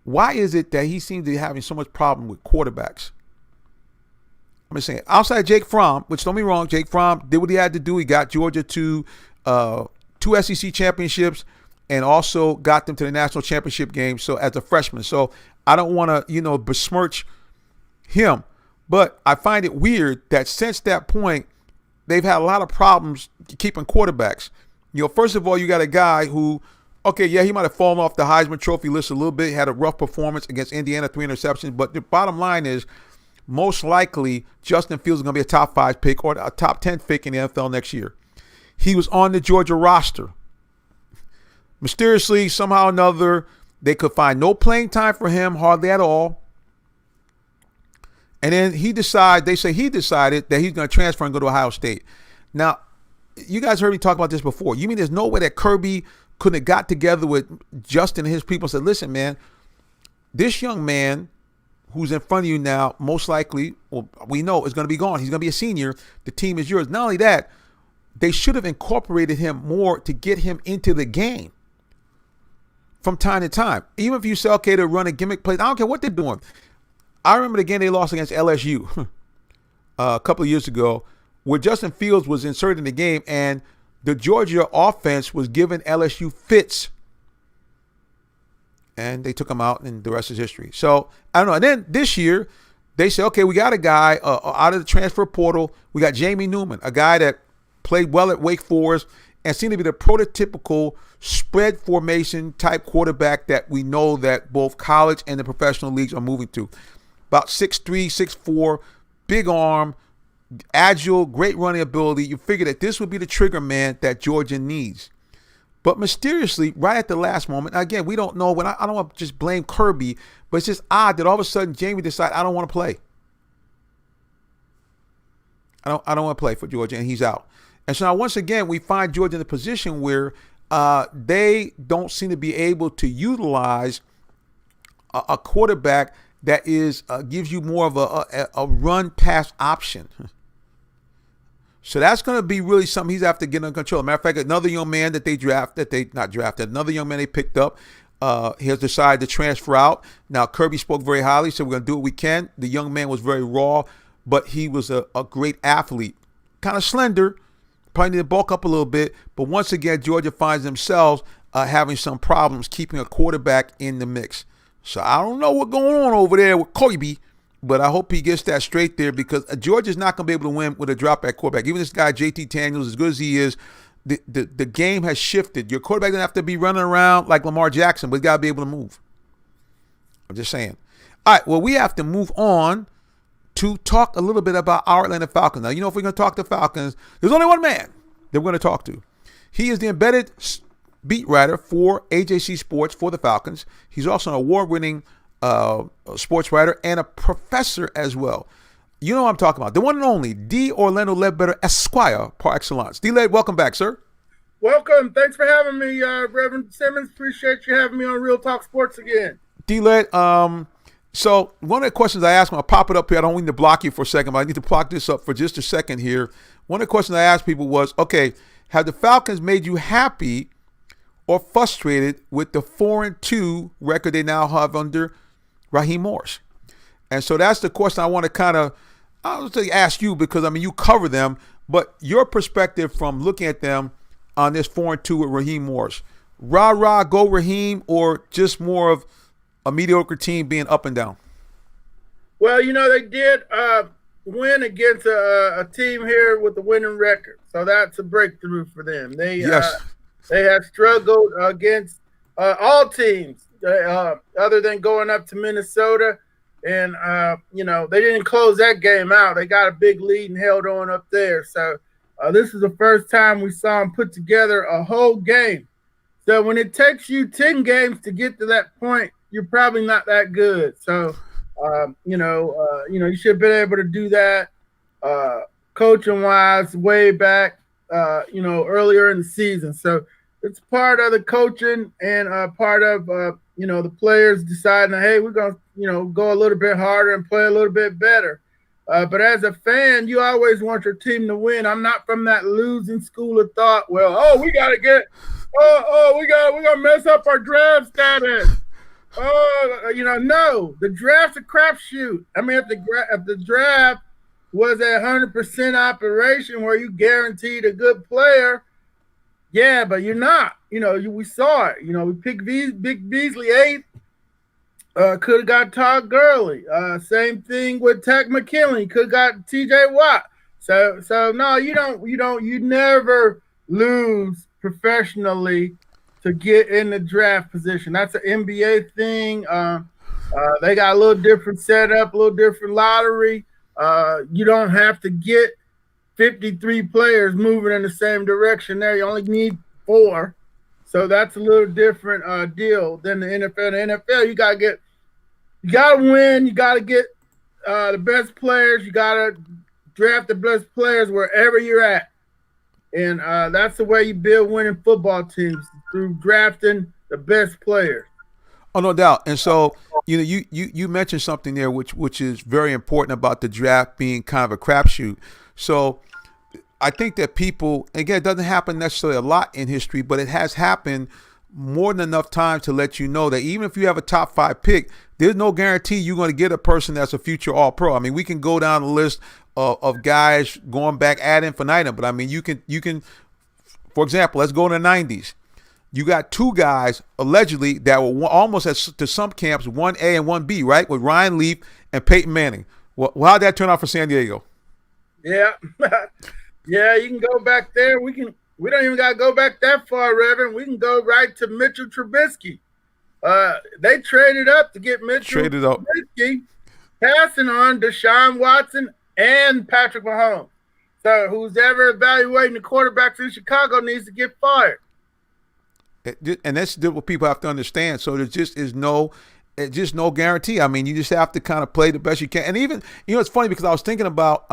why is it that he seems to be having so much problem with quarterbacks? I'm just saying, outside Jake Fromm, which don't be wrong, Jake Fromm did what he had to do. He got Georgia to 2 SEC championships and also got them to the national championship game. So as a freshman, so I don't want to, you know, besmirch him, but I find it weird that since that point, they've had a lot of problems keeping quarterbacks. You know, first of all, you got a guy who, okay, yeah, he might have fallen off the Heisman Trophy list a little bit, had a rough performance against Indiana, 3 interceptions, but the bottom line is, most likely, Justin Fields is going to be a top 5 pick or a top 10 pick in the NFL next year. He was on the Georgia roster. Mysteriously, somehow or another, they could find no playing time for him, hardly at all. And then he decided that he's going to transfer and go to Ohio State. Now, you guys heard me talk about this before. You mean there's no way that Kirby couldn't have got together with Justin and his people and said, listen, man, this young man who's in front of you now, most likely, well, we know is going to be gone. He's going to be a senior. The team is yours. Not only that, they should have incorporated him more to get him into the game from time to time. Even if you say, okay, they're running gimmick plays, I don't care what they're doing. I remember the game they lost against LSU a couple of years ago where Justin Fields was inserted in the game and the Georgia offense was giving LSU fits. And they took him out, and the rest is history. So, I don't know. And then this year, they say, okay, we got a guy out of the transfer portal. We got Jamie Newman, a guy that played well at Wake Forest and seemed to be the prototypical spread formation type quarterback that we know that both college and the professional leagues are moving to. About 6'3", 6'4", big arm, agile, great running ability. You figure that this would be the trigger man that Georgia needs. But mysteriously, right at the last moment, again, we don't know. I don't want to just blame Kirby, but it's just odd that all of a sudden Jamie decided, I don't want to play. I don't want to play for Georgia, and he's out. And so now once again, we find Georgia in a position where they don't seem to be able to utilize a quarterback that gives you more of a run pass option. So that's going to be really something he's have to get under control. Matter of fact, another young man another young man they picked up, he has decided to transfer out. Now, Kirby spoke very highly, so we're going to do what we can. The young man was very raw, but he was a great athlete. Kind of slender, probably need to bulk up a little bit. But once again, Georgia finds themselves having some problems keeping a quarterback in the mix. So I don't know what's going on over there with Kirby, but I hope he gets that straight there, because Georgia's not going to be able to win with a drop at quarterback. Even this guy, JT Daniels, as good as he is, the game has shifted. Your quarterback doesn't have to be running around like Lamar Jackson, but he's got to be able to move. I'm just saying. All right, well, we have to move on to talk a little bit about our Atlanta Falcons. Now, if we're going to talk to Falcons, there's only one man that we're going to talk to. He is the embedded beat writer for AJC Sports for the Falcons. He's also an award-winning sports writer and a professor as well. You know what I'm talking about. The one and only D. Orlando Ledbetter Esquire par excellence. D. Led, welcome back, sir. Welcome. Thanks for having me, Reverend Simmons. Appreciate you having me on Real Talk Sports again. D. Led, so one of the questions I asked, I'll pop it up here. I don't need to block you for a second, but I need to block this up for just a second here. One of the questions I asked people was, okay, have the Falcons made you happy or frustrated with the 4-2 record they now have under Raheem Morris? And so that's the question I want to kind of, I would say, ask you, because, you cover them, but your perspective from looking at them on this 4-2 with Raheem Morris. Rah, go Raheem, or just more of a mediocre team being up and down? Well, they did win against a team here with a winning record. So that's a breakthrough for them. They have struggled against all teams other than going up to Minnesota. And, they didn't close that game out. They got a big lead and held on up there. So this is the first time we saw them put together a whole game. So when it takes you 10 games to get to that point, you're probably not that good. So, you should have been able to do that coaching-wise way back, earlier in the season. So it's part of the coaching and part of, the players deciding, hey, we're going to, go a little bit harder and play a little bit better. But as a fan, you always want your team to win. I'm not from that losing school of thought. Well, we got to get, we're going to mess up our draft status. No, the draft's a crapshoot. If the draft was a 100% operation where you guaranteed a good player, yeah, but you're not. We saw it. We picked Big Beasley 8th. Could have got Todd Gurley. Same thing with Tech McKinley. Could have got T.J. Watt. So no, you never lose professionally to get in the draft position. That's an NBA thing. They got a little different setup, a little different lottery. You don't have to get 53 players moving in the same direction there. You only need 4. So that's a little different deal than the NFL. The NFL, you got to win. You got to get the best players. You got to draft the best players wherever you're at. And that's the way you build winning football teams, through drafting the best players. Oh, no doubt. And so, you mentioned something there which is very important about the draft being kind of a crapshoot. So I think that people, again, it doesn't happen necessarily a lot in history, but it has happened more than enough time to let you know that even if you have a top 5 pick, there's no guarantee you're going to get a person that's a future All-Pro. We can go down the list of guys going back ad infinitum, but you can, for example, let's go in the 90s. You got 2 guys allegedly that were almost to some camps 1A and 1B, right? With Ryan Leaf and Peyton Manning. Well, how'd that turn out for San Diego? Yeah. Yeah, you can go back there. We don't even got to go back that far, Reverend. We can go right to Mitchell Trubisky. They traded up to get Mitchell Trubisky, passing on Deshaun Watson and Patrick Mahomes. So who's ever evaluating the quarterbacks in Chicago needs to get fired. And that's what people have to understand. So there just is no guarantee. I mean, you just have to kind of play the best you can. And even, it's funny because I was thinking about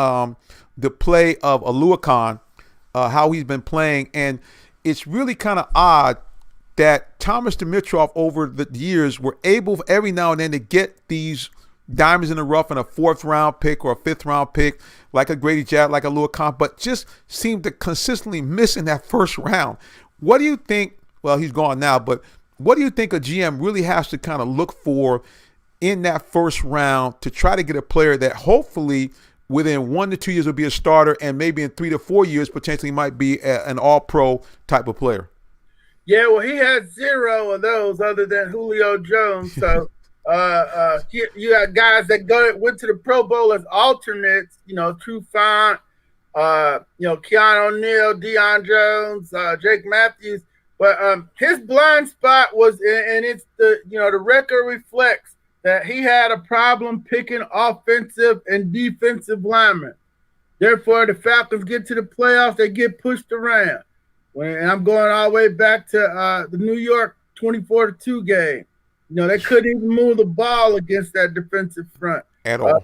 the play of Oluokun, how he's been playing, and it's really kind of odd that Thomas Dimitroff over the years were able every now and then to get these diamonds in the rough in a 4th round pick or a 5th round pick, like a Grady Jarrett, like a Oluokun, but just seemed to consistently miss in that 1st round. What do you think? Well, he's gone now, but what do you think a GM really has to kind of look for in that 1st round to try to get a player that hopefully within 1 to 2 years will be a starter, and maybe in 3 to 4 years potentially might be an all-pro type of player? Yeah, well, he had 0 of those other than Julio Jones. So you got guys that went to the Pro Bowl as alternates, Trufant, Keanu O'Neal, Deion Jones, Jake Matthews. But his blind spot was, and it's the record reflects that he had a problem picking offensive and defensive linemen. Therefore, the Falcons get to the playoffs, they get pushed around. And I'm going all the way back to the New York 24-2 game. They couldn't even move the ball against that defensive front. At all.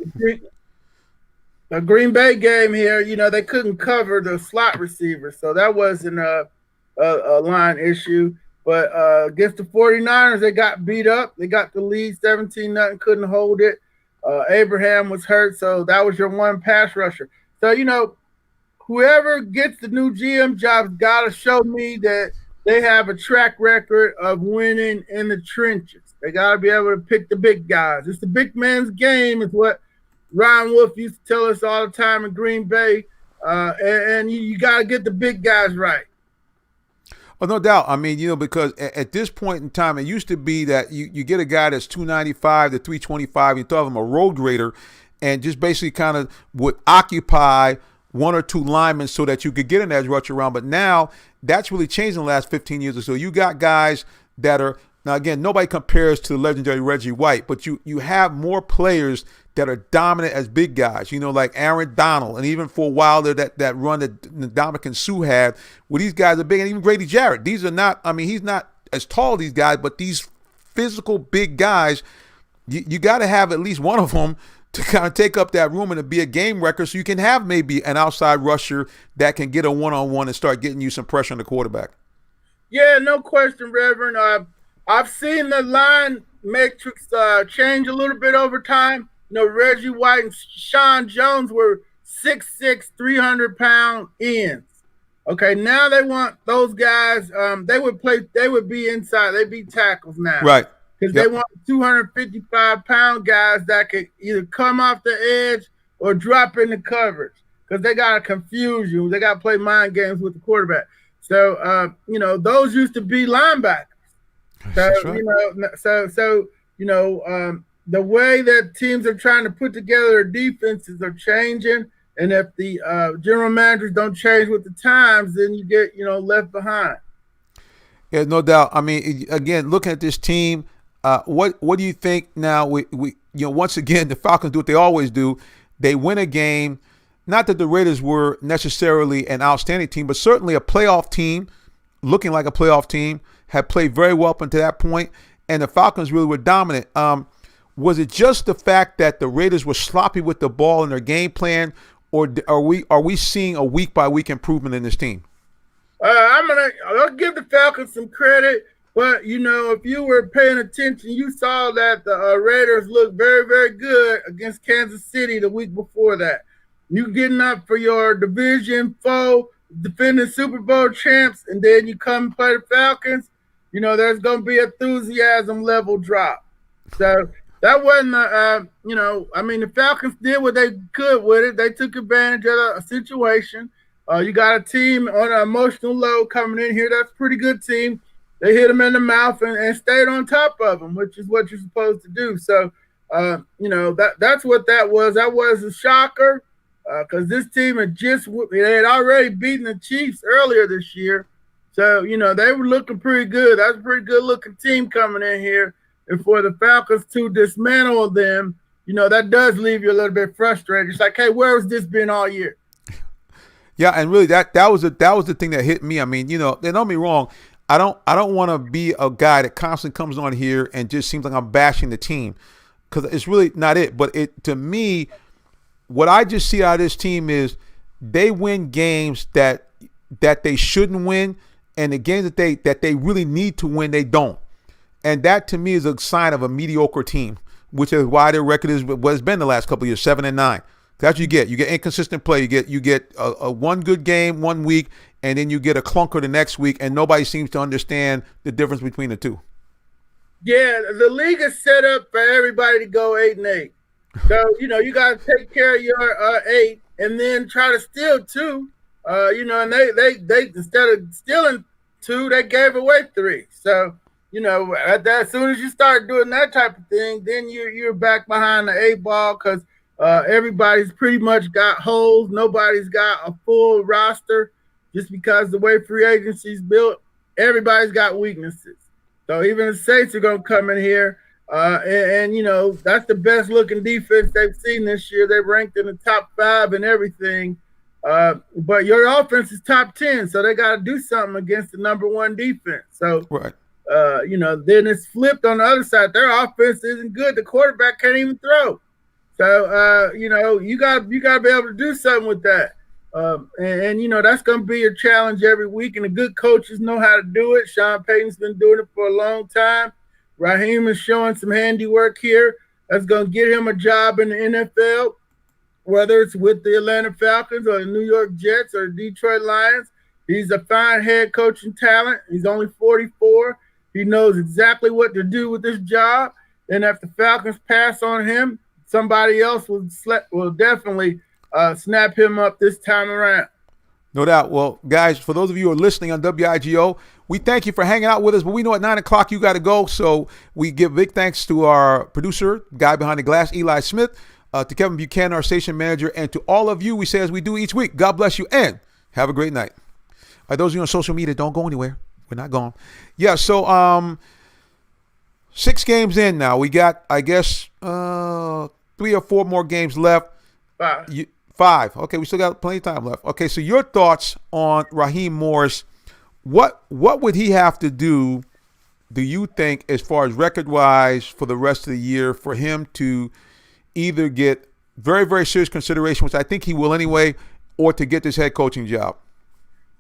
The Green Bay game here, they couldn't cover the slot receiver. So that wasn't a line issue. But against the 49ers, they got beat up. They got the lead 17-0, couldn't hold it. Abraham was hurt, so that was your one pass rusher. So, whoever gets the new GM job's got to show me that they have a track record of winning in the trenches. They got to be able to pick the big guys. It's the big man's game is what Ron Wolf used to tell us all the time in Green Bay. And you got to get the big guys right. Oh, no doubt. I mean, because at this point in time, it used to be that you get a guy that's 295 to 325, you throw him a road grader, and just basically kind of would occupy 1 or 2 linemen so that you could get an edge rush around. But now that's really changed in the last 15 years or so. You got guys that are, now again, nobody compares to the legendary Reggie White, but you have more players that are dominant as big guys, like Aaron Donald, and even for a while there, that run that Ndamukong Suh had, where these guys are big, and even Grady Jarrett. These are not, he's not as tall as these guys, but these physical big guys, you got to have at least one of them to kind of take up that room and to be a game wrecker, so you can have maybe an outside rusher that can get a one-on-one and start getting you some pressure on the quarterback. Yeah, no question, Reverend. I've seen the line matrix change a little bit over time. Reggie White and Sean Jones were 6'6", 300-pound ends. Okay, now they want those guys. They would be inside. They'd be tackles now. Right. Because they want 255-pound guys that could either come off the edge or drop into coverage. Because they got to confuse you. They got to play mind games with the quarterback. So, those used to be linebackers. So, right. The way that teams are trying to put together their defenses are changing. And if the general managers don't change with the times, then you get, left behind. Yeah, no doubt. I mean, again, looking at this team, what do you think now? We once again, the Falcons do what they always do. They win a game. Not that the Raiders were necessarily an outstanding team, but certainly a playoff team, looking like a playoff team, had played very well up until that point, and the Falcons really were dominant. Was it just the fact that the Raiders were sloppy with the ball in their game plan, or are we seeing a week-by-week improvement in this team? I'll give the Falcons some credit, but if you were paying attention, you saw that the Raiders looked very, very good against Kansas City the week before that. You getting up for your division foe, defending Super Bowl champs, and then you come play the Falcons. There's going to be enthusiasm level drop. So that wasn't, the Falcons did what they could with it. They took advantage of a situation. You got a team on an emotional low coming in here. That's a pretty good team. They hit them in the mouth and stayed on top of them, which is what you're supposed to do. So, that's what that was. That was a shocker because this team had already beaten the Chiefs earlier this year. So, they were looking pretty good. That's a pretty good looking team coming in here. And for the Falcons to dismantle them, that does leave you a little bit frustrated. It's like, hey, where has this been all year? Yeah, and really that was the thing that hit me. I mean, don't get me wrong. I don't want to be a guy that constantly comes on here and just seems like I'm bashing the team, because it's really not it. But to me, what I just see out of this team is they win games that they shouldn't win, and the games that they really need to win, they don't. And that to me is a sign of a mediocre team, which is why their record is what it's been the last couple of years, 7-9. That's what you get. You get inconsistent play. You get a one good game one week, and then you get a clunker the next week, and nobody seems to understand the difference between the two. Yeah, the league is set up for everybody to go 8-8. So, you got to take care of your 8 and then try to steal 2. And they instead of stealing 2, they gave away 3. So, as soon as you start doing that type of thing, then you're back behind the 8 ball, because everybody's pretty much got holes. Nobody's got a full roster, just because the way free agency is built, everybody's got weaknesses. So even the Saints are going to come in here, and that's the best looking defense they've seen this year. They're ranked in the top 5 and everything. But your offense is top 10, so they got to do something against the number 1 defense. So, right. Then it's flipped on the other side. Their offense isn't good. The quarterback can't even throw. So, you got to be able to do something with that. That's going to be your challenge every week. And the good coaches know how to do it. Sean Payton's been doing it for a long time. Raheem is showing some handiwork here. That's going to get him a job in the NFL, whether it's with the Atlanta Falcons or the New York Jets or the Detroit Lions. He's a fine head coaching talent. He's only 44. He knows exactly what to do with this job. And if the Falcons pass on him, somebody else will definitely snap him up this time around. No doubt. Well, guys, for those of you who are listening on WIGO, we thank you for hanging out with us, but we know at 9 o'clock you got to go. So we give big thanks to our producer, guy behind the glass, Eli Smith, to Kevin Buchanan, our station manager, and to all of you, we say as we do each week, God bless you and have a great night. Those of you on social media, don't go anywhere. We're not gone. Yeah, so 6 games in now. We got, I guess, 3 or 4 more games left. 5. 5. Okay, we still got plenty of time left. Okay, so your thoughts on Raheem Morris. What would he have to do you think, as far as record-wise for the rest of the year, for him to either get very, very serious consideration, which I think he will anyway, or to get this head coaching job?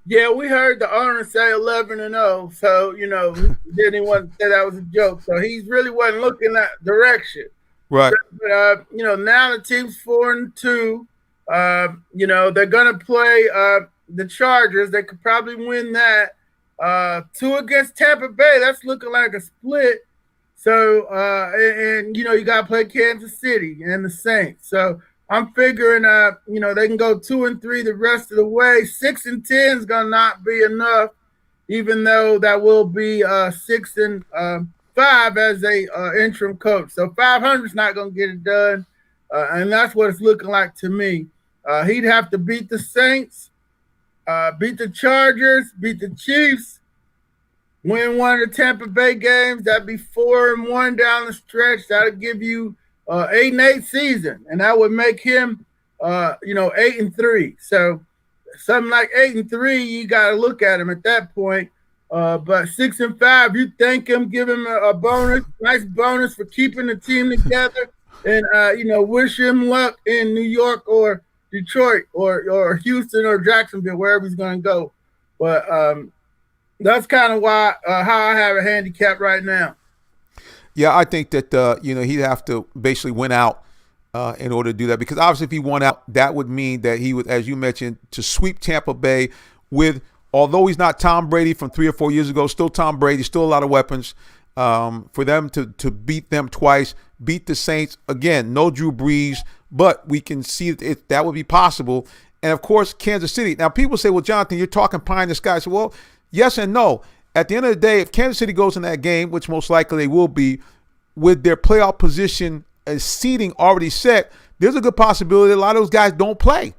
Yeah, we heard the owner say 11-0, so, didn't want to say that was a joke. So he really wasn't looking that direction. Right. But, now the team's 4-2. They're going to play the Chargers. They could probably win that. 2 against Tampa Bay. That's looking like a split. So, you got to play Kansas City and the Saints. So I'm figuring, they can go 2-3 the rest of the way. 6-10 is going to not be enough, even though that will be 6-5 as a interim coach. So 500 is not going to get it done. And that's what it's looking like to me. He'd have to beat the Saints, beat the Chargers, beat the Chiefs, win one of the Tampa Bay games. That'd be 4-1 down the stretch. That'll give you 8-8 season, and that would make him, 8-3. So something like 8-3, you got to look at him at that point. But 6-5, you thank him, give him a bonus, nice bonus for keeping the team together, and wish him luck in New York or Detroit or Houston or Jacksonville, wherever he's going to go. But that's kind of why how I have a handicap right now. Yeah, I think that he'd have to basically win out in order to do that, because obviously if he won out, that would mean that he would, as you mentioned, to sweep Tampa Bay with, although he's not Tom Brady from 3 or 4 years ago, still Tom Brady, still a lot of weapons. For them to beat them twice, beat the Saints again, no Drew Brees, but we can see that would be possible. And of course, Kansas City. Now people say, well, Jonathan, you're talking pie in the sky. So, well, yes and no. At the end of the day, if Kansas City goes in that game, which most likely they will be, with their playoff position and seeding already set, there's a good possibility that a lot of those guys don't play.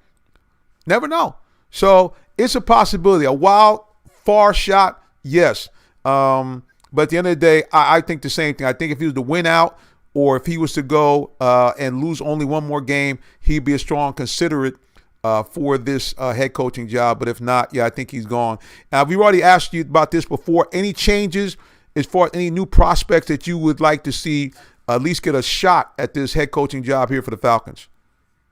Never know. So it's a possibility. A wild, far shot, yes. But at the end of the day, I think the same thing. I think if he was to win out or if he was to go and lose only one more game, he'd be a strong considerate for this head coaching job. But if not, yeah, I think he's gone. We've already asked you about this before. Any changes as far as any new prospects that you would like to see at least get a shot at this head coaching job here for the Falcons?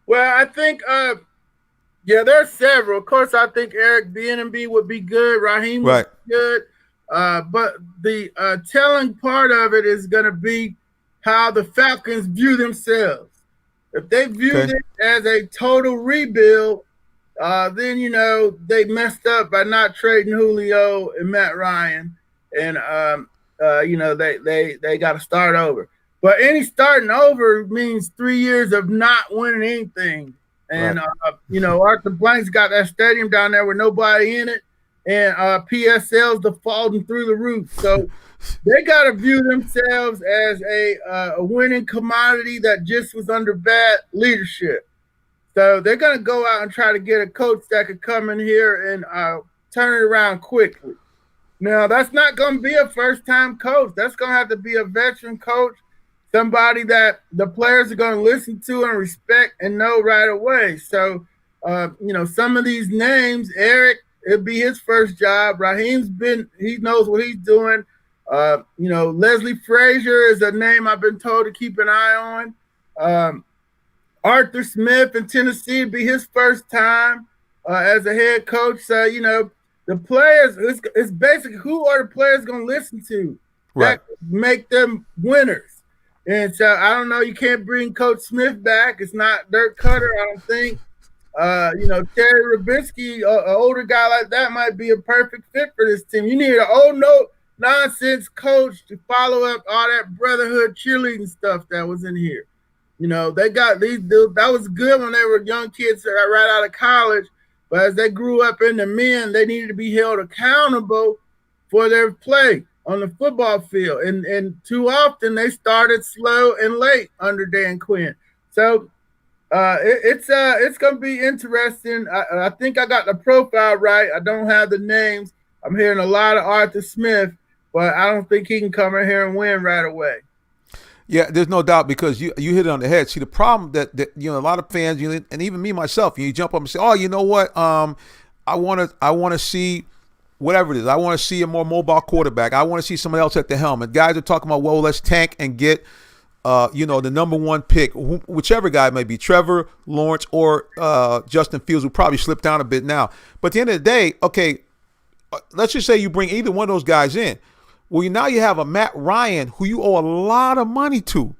Well, I think, yeah, there are several. Of course, I think Eric Bieniemy would be good. Raheem would be good. But the telling part of it is going to be how the Falcons view themselves. If they viewed it as a total rebuild, then, you know, they messed up by not trading Julio and Matt Ryan. And, you know, they got to start over. But any starting over means 3 years of not winning anything. And, you know, Arthur Blank's got that stadium down there with nobody in it. And PSL's defaulting through the roof. So they got to view themselves as a winning commodity that just was under bad leadership. So they're going to go out and try to get a coach that could come in here and turn it around quickly. Now, that's not going to be a first-time coach. That's going to have to be a veteran coach, somebody that the players are going to listen to and respect and know right away. So, you know, some of these names, Eric, it'll be his first job. Raheem's he knows what he's doing. You know, Leslie Frazier is a name I've been told to keep an eye on. Arthur Smith in Tennessee will be his first time as a head coach. So, you know, the players, it's basically who are the players going to listen to that make them winners. And so I don't know, you can't bring Coach Smith back. It's not Dirk Cutter, I don't think. You know, Terry Rubisky, an older guy like that might be a perfect fit for this team. You need an old no-nonsense coach to follow up all that brotherhood cheerleading stuff that was in here. You know, they got these dudes. That was good when they were young kids right out of college. But as they grew up into men, they needed to be held accountable for their play on the football field. And too often they started slow and late under Dan Quinn. So it's going to be interesting. I think I got the profile right. I don't have the names. I'm hearing a lot of Arthur Smith, but I don't think he can come in here and win right away. Yeah, there's no doubt, because you hit it on the head. See, the problem that you know, a lot of fans, you know, and even me myself, you jump up and say, "Oh, you know what? I want to see whatever it is. I want to see a more mobile quarterback. I want to see somebody else at the helm." And guys are talking about, well, let's tank and get, you know, the number one pick, whichever guy it may be, Trevor Lawrence or Justin Fields, who probably slipped down a bit now. But at the end of the day, okay, let's just say you bring either one of those guys in. Well, now you have a Matt Ryan who you owe a lot of money to,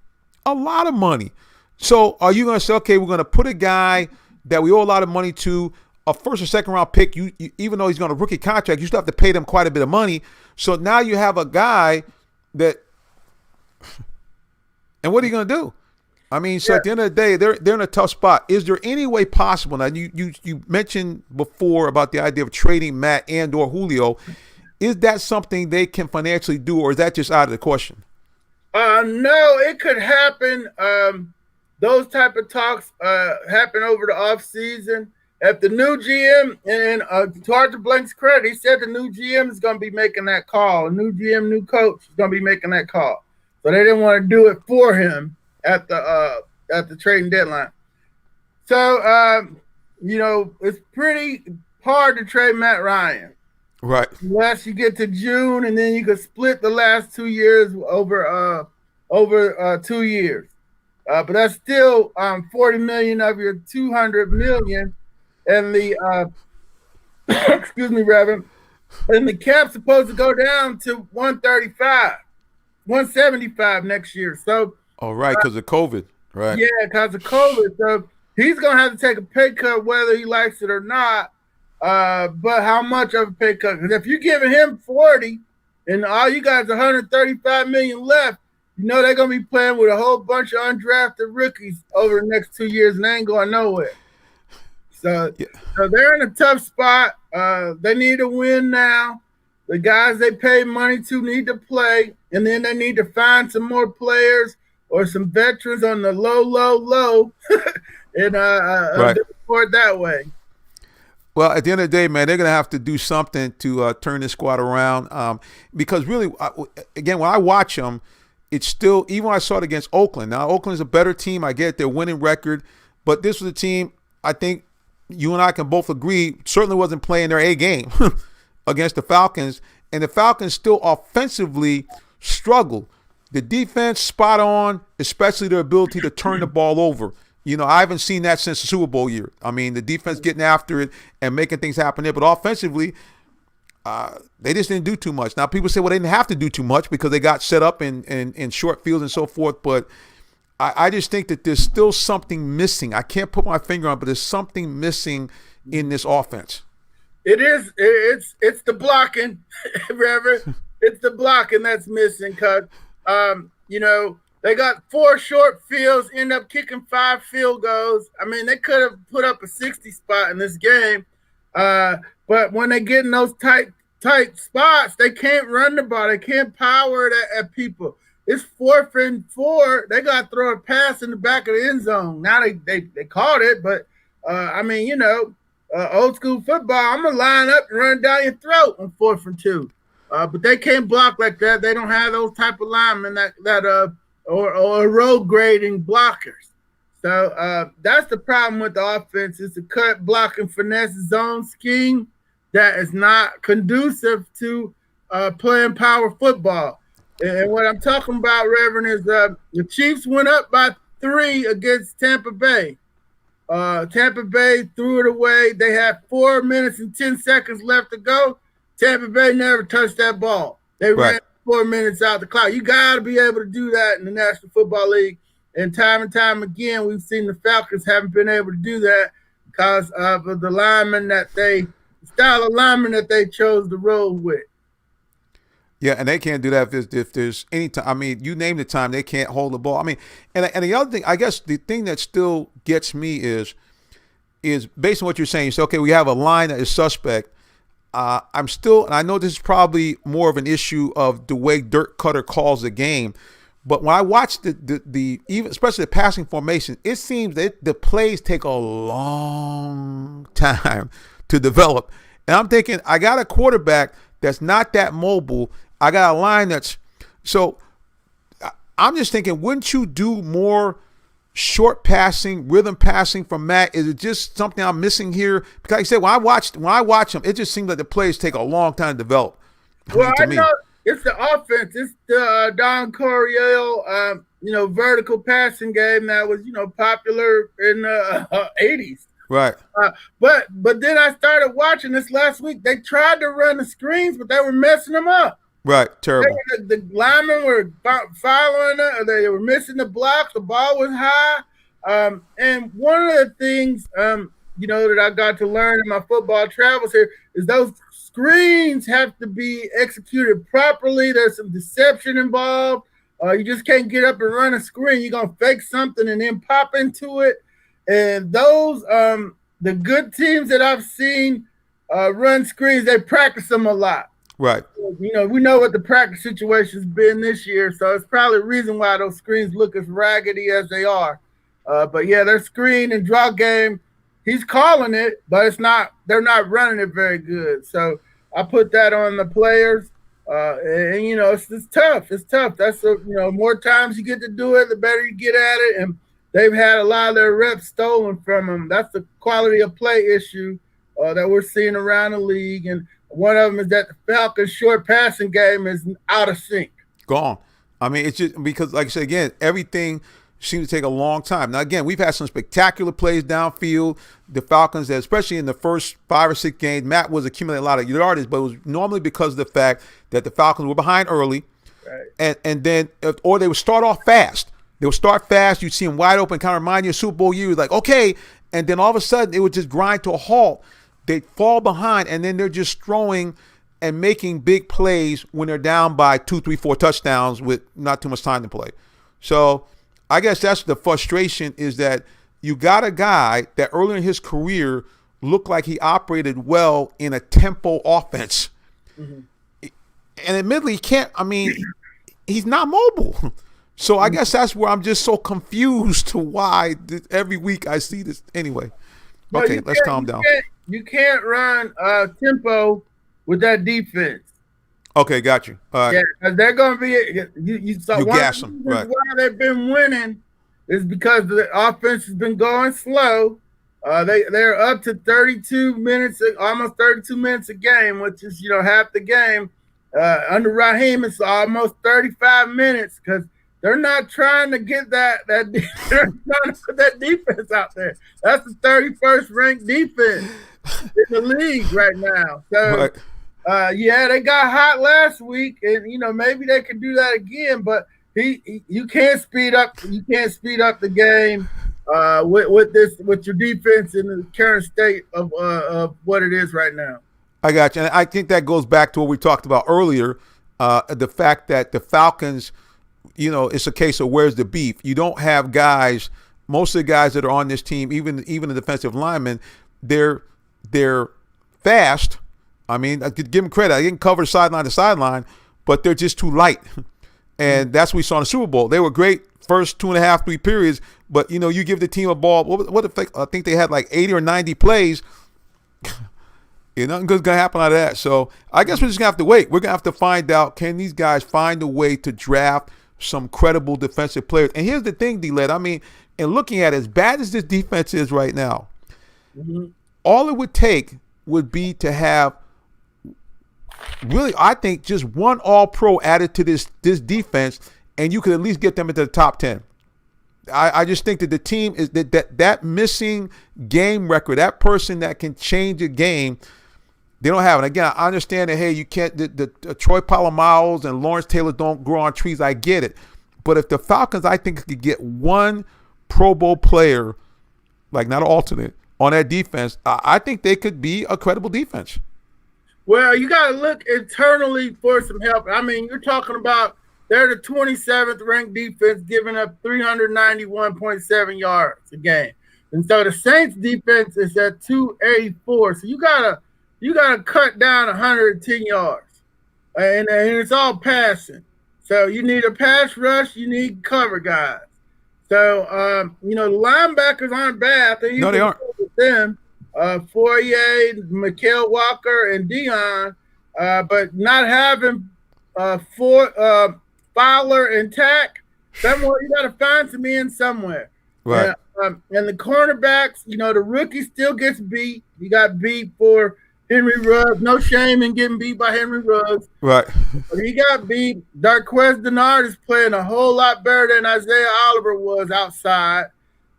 a lot of money. So are you going to say, okay, we're going to put a guy that we owe a lot of money to, a first or second round pick, you even though he's going to rookie contract, you still have to pay them quite a bit of money. So now you have a guy that, and what are you going to do? I mean, so at the end of the day, they're in a tough spot. Is there any way possible? Now, you mentioned before about the idea of trading Matt and or Julio. Is that something they can financially do, or is that just out of the question? No, it could happen. Those type of talks happen over the off season. If the new GM, and to Arthur Blank's credit, he said the new GM is going to be making that call. A new GM, new coach is going to be making that call. So they didn't want to do it for him at the trading deadline. So you know, it's pretty hard to trade Matt Ryan. Right. Unless you get to June, and then you could split the last 2 years over 2 years. But that's still $40 million of your $200 million, and the excuse me, Reverend, and the cap's supposed to go down to 135, 175 next year. So. Oh, right, because of COVID, right? Yeah, because of COVID. So he's gonna have to take a pay cut whether he likes it or not. But how much of a pay cut? Because if you're giving him 40 and all you got is 135 million left, you know they're gonna be playing with a whole bunch of undrafted rookies over the next 2 years, and they ain't going nowhere. So they're in a tough spot. They need to win now. The guys they pay money to need to play, and then they need to find some more players or some veterans on the low, and support that way. Well, at the end of the day, man, they're going to have to do something to turn this squad around, because really, again, when I watch them, it's still, even when I saw it against Oakland. Now, Oakland's a better team. I get their winning record, but this was a team I think you and I can both agree certainly wasn't playing their A game against the Falcons, and the Falcons still offensively struggle. The defense, spot on, especially their ability to turn the ball over. You know, I haven't seen that since the Super Bowl year. I mean, the defense getting after it and making things happen there, but offensively, they just didn't do too much. Now, people say, well, they didn't have to do too much because they got set up in short fields and so forth, but I just think that there's still something missing. I can't put my finger on it, but there's something missing in this offense. It is. It's the blocking, Reverend. It's the blocking that's missing because, you know, they got 4 short fields, end up kicking 5 field goals. I mean, they could have put up a 60 spot in this game. But when they get in those tight spots, they can't run the ball. They can't power it at people. It's 4th and 4. They got to throw a pass in the back of the end zone. Now they caught it, but, I mean, you know, old school football, I'm going to line up and run down your throat on 4th and 2. But they can't block like that. They don't have those type of linemen or road grading blockers. So that's the problem with the offense. It's a cut, blocking, finesse zone scheme that is not conducive to playing power football. And what I'm talking about, Reverend, is the Chiefs went up by 3 against Tampa Bay. Tampa Bay threw it away. They had 4 minutes and 10 seconds left to go. Tampa Bay never touched that ball. They ran 4 minutes out the clock. You got to be able to do that in the National Football League. And time again, we've seen the Falcons haven't been able to do that because of the style of lineman that they chose to roll with. Yeah, and they can't do that if there's any time. I mean, you name the time, they can't hold the ball. I mean, and the other thing, I guess the thing that still gets me is based on what you're saying, you say, okay, we have a line that is suspect. I'm still, and I know this is probably more of an issue of the way Dirk Cutter calls the game, but when I watch the even especially the passing formation, it seems that the plays take a long time to develop. And I'm thinking, I got a quarterback that's not that mobile. I got a line that's so. I'm just thinking, wouldn't you do more short passing, rhythm passing from Matt? Is it just something I'm missing here? Because like I said, when I watch him, it just seems like the plays take a long time to develop. Well, I know it's the offense. It's the Don Coryell, vertical passing game that was, popular in the 80s. Right. But then I started watching this last week. They tried to run the screens, but they were messing them up. Right. Terrible. The linemen were following it. They were missing the blocks. The ball was high. And one of the things, that I got to learn in my football travels here is those screens have to be executed properly. There's some deception involved. You just can't get up and run a screen. You're going to fake something and then pop into it. And those, the good teams that I've seen run screens, they practice them a lot. Right. We know what the practice situation's been this year, so it's probably a reason why those screens look as raggedy as they are. But yeah, their screen and draw game, he's calling it, but they're not running it very good. So I put that on the players. And it's tough. It's tough. That's more times you get to do it, the better you get at it. And they've had a lot of their reps stolen from them. That's the quality of play issue that we're seeing around the league. And one of them is that the Falcons' short passing game is out of sync. Gone. I mean, it's just because, like I said, again, everything seems to take a long time. Now, again, we've had some spectacular plays downfield. The Falcons, especially in the first 5 or 6 games, Matt was accumulating a lot of yards, but it was normally because of the fact that the Falcons were behind early, right. and then, or they would start off fast. They would start fast. You'd see them wide open, kind of remind you of Super Bowl year. Like, okay. And then all of a sudden, it would just grind to a halt. They'd fall behind, and then they're just throwing and making big plays when they're down by 2, 3, 4 touchdowns with not too much time to play. So I guess that's the frustration, is that you got a guy that earlier in his career looked like he operated well in a tempo offense. Mm-hmm. And admittedly, he's not mobile. So I guess that's where I'm just so confused to why every week I see this. Anyway, okay, let's calm down. You can't run tempo with that defense. Okay, got you. All right. Yeah, because they're going to be. You saw You one of gas the 'em, reasons right. why they've been winning is because the offense has been going slow. They're up to 32 minutes, almost 32 minutes a game, which is half the game. Under Raheem, it's almost 35 minutes because they're not trying to get that they're trying to put that defense out there. That's the 31st ranked defense in the league right now. So. Right. Yeah, they got hot last week, and maybe they can do that again. But you can't speed up. You can't speed up the game with your defense in the current state of what it is right now. I got you. And I think that goes back to what we talked about earlier, the fact that the Falcons, it's a case of where's the beef. You don't have guys. Most of the guys that are on this team, even the defensive linemen, they're fast. I mean, I could give them credit. I didn't cover sideline to sideline, but they're just too light. And that's what we saw in the Super Bowl. They were great first 2.5, 3 periods, but, you give the team a ball. What if I think they had like 80 or 90 plays. Nothing good's going to happen out of that. So I guess we're just going to have to wait. We're going to have to find out, can these guys find a way to draft some credible defensive players? And here's the thing, D-Led. I mean, in looking at it, as bad as this defense is right now, all it would take would be to have really, I think, just one all-pro added to this defense, and you could at least get them into the top 10. I just think that the team is that missing game record, that person that can change a game, they don't have it. Again, I understand that, hey, you can't, the Troy Polamalu's and Lawrence Taylor don't grow on trees. I get it. But if the Falcons, I think, could get one Pro Bowl player, like not an alternate, on that defense, I think they could be a credible defense. Well, you got to look internally for some help. I mean, you're talking about they're the 27th ranked defense, giving up 391.7 yards a game, and so the Saints defense is at 284. So you gotta cut down 110 yards, and it's all passing. So you need a pass rush, you need cover guys. So the linebackers aren't bad. I think No, they aren't. With them. Fourier, Mikael Walker, and Dion, but not having Fowler and Tack, somewhere you got to find some in somewhere. Right. And the cornerbacks, the rookie still gets beat. You got beat for Henry Ruggs. No shame in getting beat by Henry Ruggs. Right. But he got beat. Darqueze Dennard is playing a whole lot better than Isaiah Oliver was outside.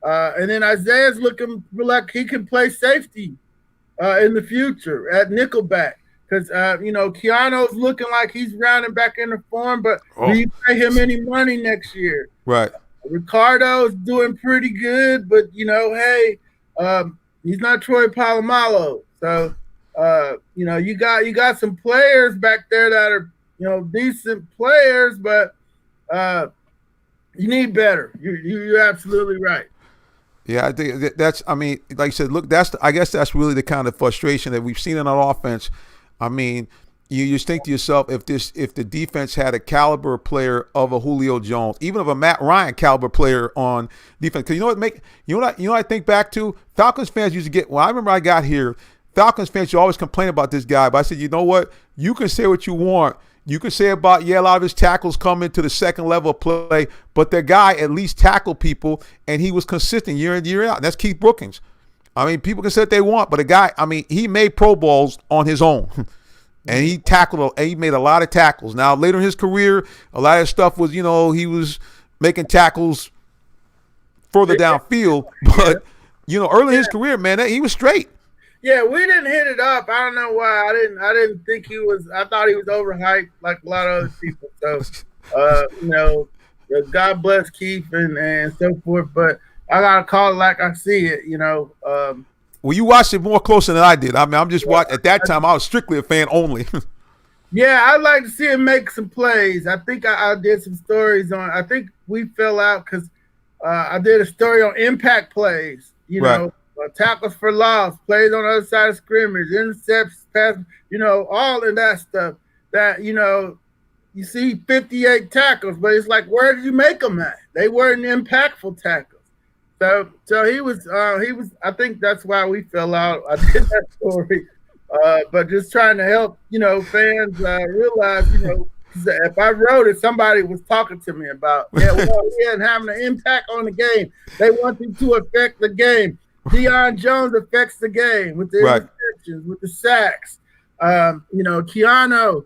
And then Isaiah's looking like he can play safety in the future at nickelback because, Keanu's looking like he's rounding back into form, but do you pay him any money next year? Right. Ricardo's doing pretty good, but, hey, he's not Troy Polamalu. So, you got some players back there that are, decent players, but you need better. You're absolutely right. Yeah, I think that's. I mean, like you said, look, I guess that's really the kind of frustration that we've seen in our offense. I mean, you just think to yourself, if the defense had a caliber player of a Julio Jones, even of a Matt Ryan caliber player on defense, because you know what I think back to, Falcons fans used to get. Well, I remember I got here, Falcons fans used to always complain about this guy, but I said, you know what, you can say what you want. You can say about, a lot of his tackles come into the second level of play, but the guy at least tackled people, and he was consistent year in, year out. And that's Keith Brookins. I mean, people can say what they want, but the guy, I mean, he made Pro Bowls on his own. And he made a lot of tackles. Now, later in his career, a lot of stuff was, he was making tackles further downfield. But, early in his career, man, he was straight. Yeah, we didn't hit it up. I don't know why. I didn't think he was. I thought he was overhyped like a lot of other people. So, God bless Keith and so forth. But I gotta call it like I see it. Well, you watched it more closer than I did. I mean, I'm just watching. At that time, I was strictly a fan only. Yeah, I'd like to see him make some plays. I think I did some stories on. I think we fell out because I did a story on impact plays. Right. Tackles for loss, plays on the other side of scrimmage, intercepts, pass, all of that stuff that, you see 58 tackles, but it's like, where did you make them at? They weren't impactful tackles. So he was, I think that's why we fell out. I did that story But just trying to help, fans realize, if I wrote it, somebody was talking to me about, he isn't having an impact on the game. They want him to affect the game. Deion Jones affects the game with the interceptions, with the sacks. Keanu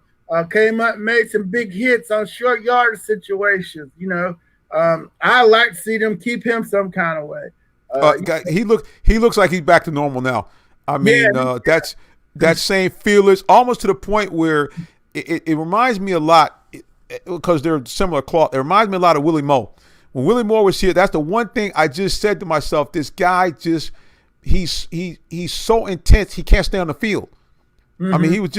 came up and made some big hits on short yard situations. I like to see them keep him some kind of way. He looks like he's back to normal now. I mean, that's that same fearless, almost to the point where it reminds me a lot, because they're similar cloth. It reminds me a lot of Willie Moore. When Willie Moore was here, that's the one thing I just said to myself. This guy he's so intense, he can't stay on the field. Mm-hmm. I mean, he was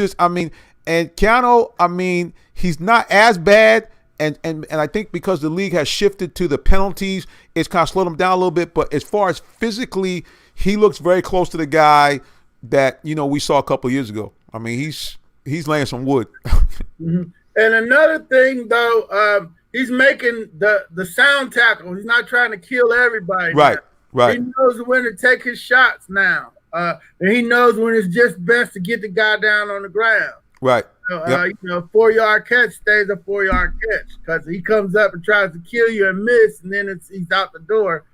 and Keanu, he's not as bad. And I think because the league has shifted to the penalties, it's kind of slowed him down a little bit. But as far as physically, he looks very close to the guy that we saw a couple of years ago. I mean, he's laying some wood. Mm-hmm. And another thing, though, he's making the sound tackle. He's not trying to kill everybody. Right, now. right. He knows when to take his shots now, and he knows when it's just best to get the guy down on the ground. Right. 4-yard catch stays a 4-yard catch, because he comes up and tries to kill you and miss, and then he's out the door.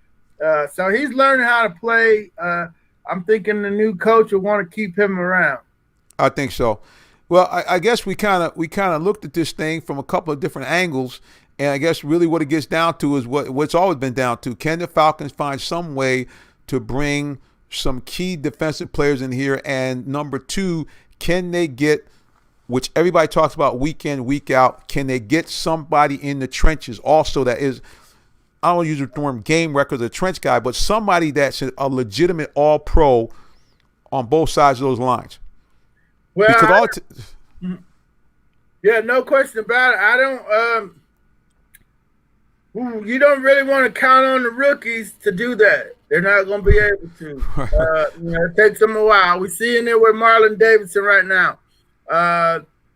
So he's learning how to play. I'm thinking the new coach will want to keep him around. I think so. Well, I guess we kind of looked at this thing from a couple of different angles, and I guess really what it gets down to is what's always been down to: can the Falcons find some way to bring some key defensive players in here? And number two, can they get, which everybody talks about week in, week out, can they get somebody in the trenches also that is, I don't use the term game record, the trench guy, but somebody that's a legitimate all-pro on both sides of those lines? Well, no question about it. I don't. You don't really want to count on the rookies to do that. They're not going to be able to. It takes them a while. We're seeing it with Marlon Davidson right now.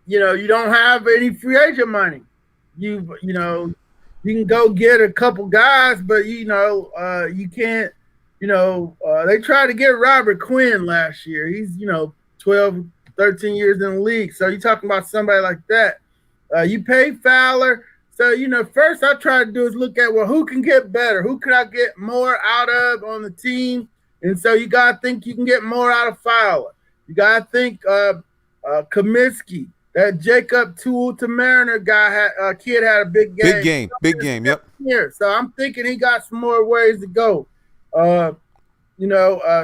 You don't have any free agent money. You can go get a couple guys, but you can't. They tried to get Robert Quinn last year. He's 12, 13 years in the league. So you're talking about somebody like that. You pay Fowler. So, first I try to do is look at, who can get better? Who could I get more out of on the team? And so you got to think you can get more out of Fowler. You got to think Comiskey, that Jacob Mariner guy, kid had a big game. Big game, yep. Here. So I'm thinking he got some more ways to go.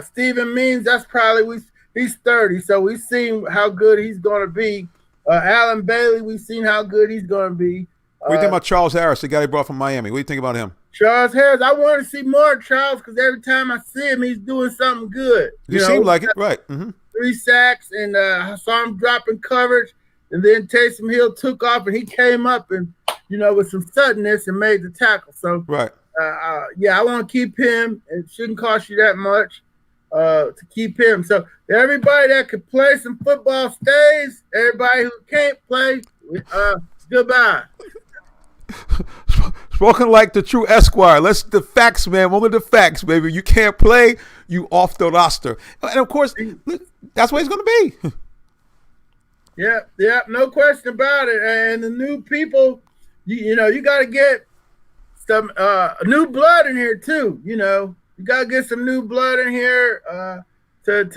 Steven Means, that's probably, he's 30, so we've seen how good he's going to be. Alan Bailey, we've seen how good he's going to be. What do you think about Charles Harris, the guy they brought from Miami? What do you think about him? Charles Harris, I want to see more of Charles, because every time I see him, he's doing something good. You seem like it, right. Mm-hmm. 3 sacks, and I saw him dropping coverage, and then Taysom Hill took off, and he came up and, with some suddenness and made the tackle. So, right. I want to keep him. It shouldn't cost you that much to keep him. So everybody that could play some football stays. Everybody who can't play, goodbye. Spoken like the true Esquire. Let's the facts, man. Only the facts, baby. You can't play, you off the roster. And of course, that's what it's going to be. Yeah, no question about it. And the new people, you got to get some new blood in here too. You got to get some new blood in here to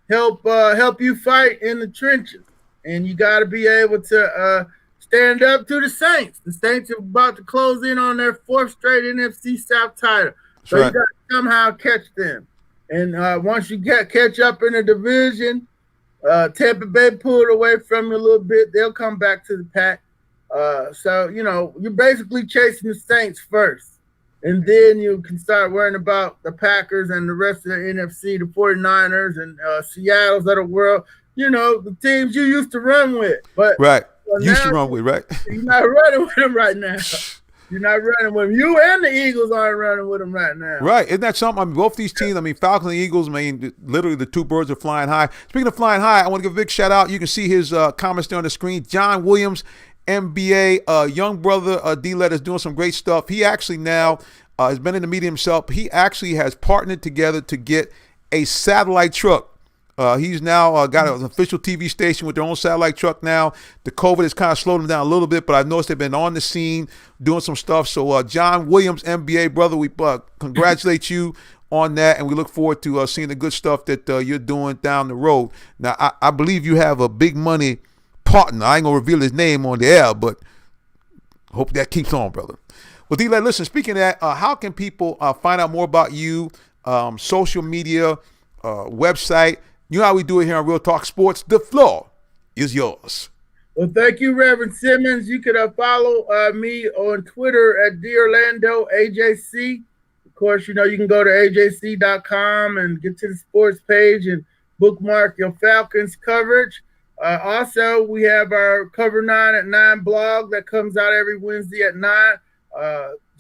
help you fight in the trenches. And you got to be able to stand up to the Saints. The Saints are about to close in on their 4th straight NFC South title. So you got to somehow catch them. And once you catch up in the division, Tampa Bay pulled away from you a little bit. They'll come back to the pack. So, you're basically chasing the Saints first. And then you can start worrying about the Packers and the rest of the NFC, the 49ers and Seattle's of the world. The teams you used to run with. But right. Used to run with, right? You're not running with them right now. You're not running with them. You and the Eagles aren't running with them right now. Right. Isn't that something? Both these teams, Falcons and Eagles, literally the two birds are flying high. Speaking of flying high, I want to give a big shout out. You can see his comments there on the screen. John Williams, MBA, young brother, D-Let is doing some great stuff. He actually now has been in the media himself. He actually has partnered together to get a satellite truck He's now got an official TV station with their own satellite truck now. The COVID has kind of slowed him down a little bit, but I've noticed they've been on the scene doing some stuff. So John Williams, NBA, brother, we congratulate you on that, and we look forward to seeing the good stuff that you're doing down the road. Now, I believe you have a big money partner. I ain't going to reveal his name on the air, but hope that keeps on, brother. Well, D-Led, listen, speaking of that, how can people find out more about you, social media, website? You know how we do it here on Real Talk Sports. The floor is yours. Well, thank you, Reverend Simmons. You can follow me on Twitter at DOrlandoAJC. Of course, you know, you can go to AJC.com and get to the sports page and bookmark your Falcons coverage. Also, we have our Cover 9 at 9 blog that comes out every Wednesday at 9.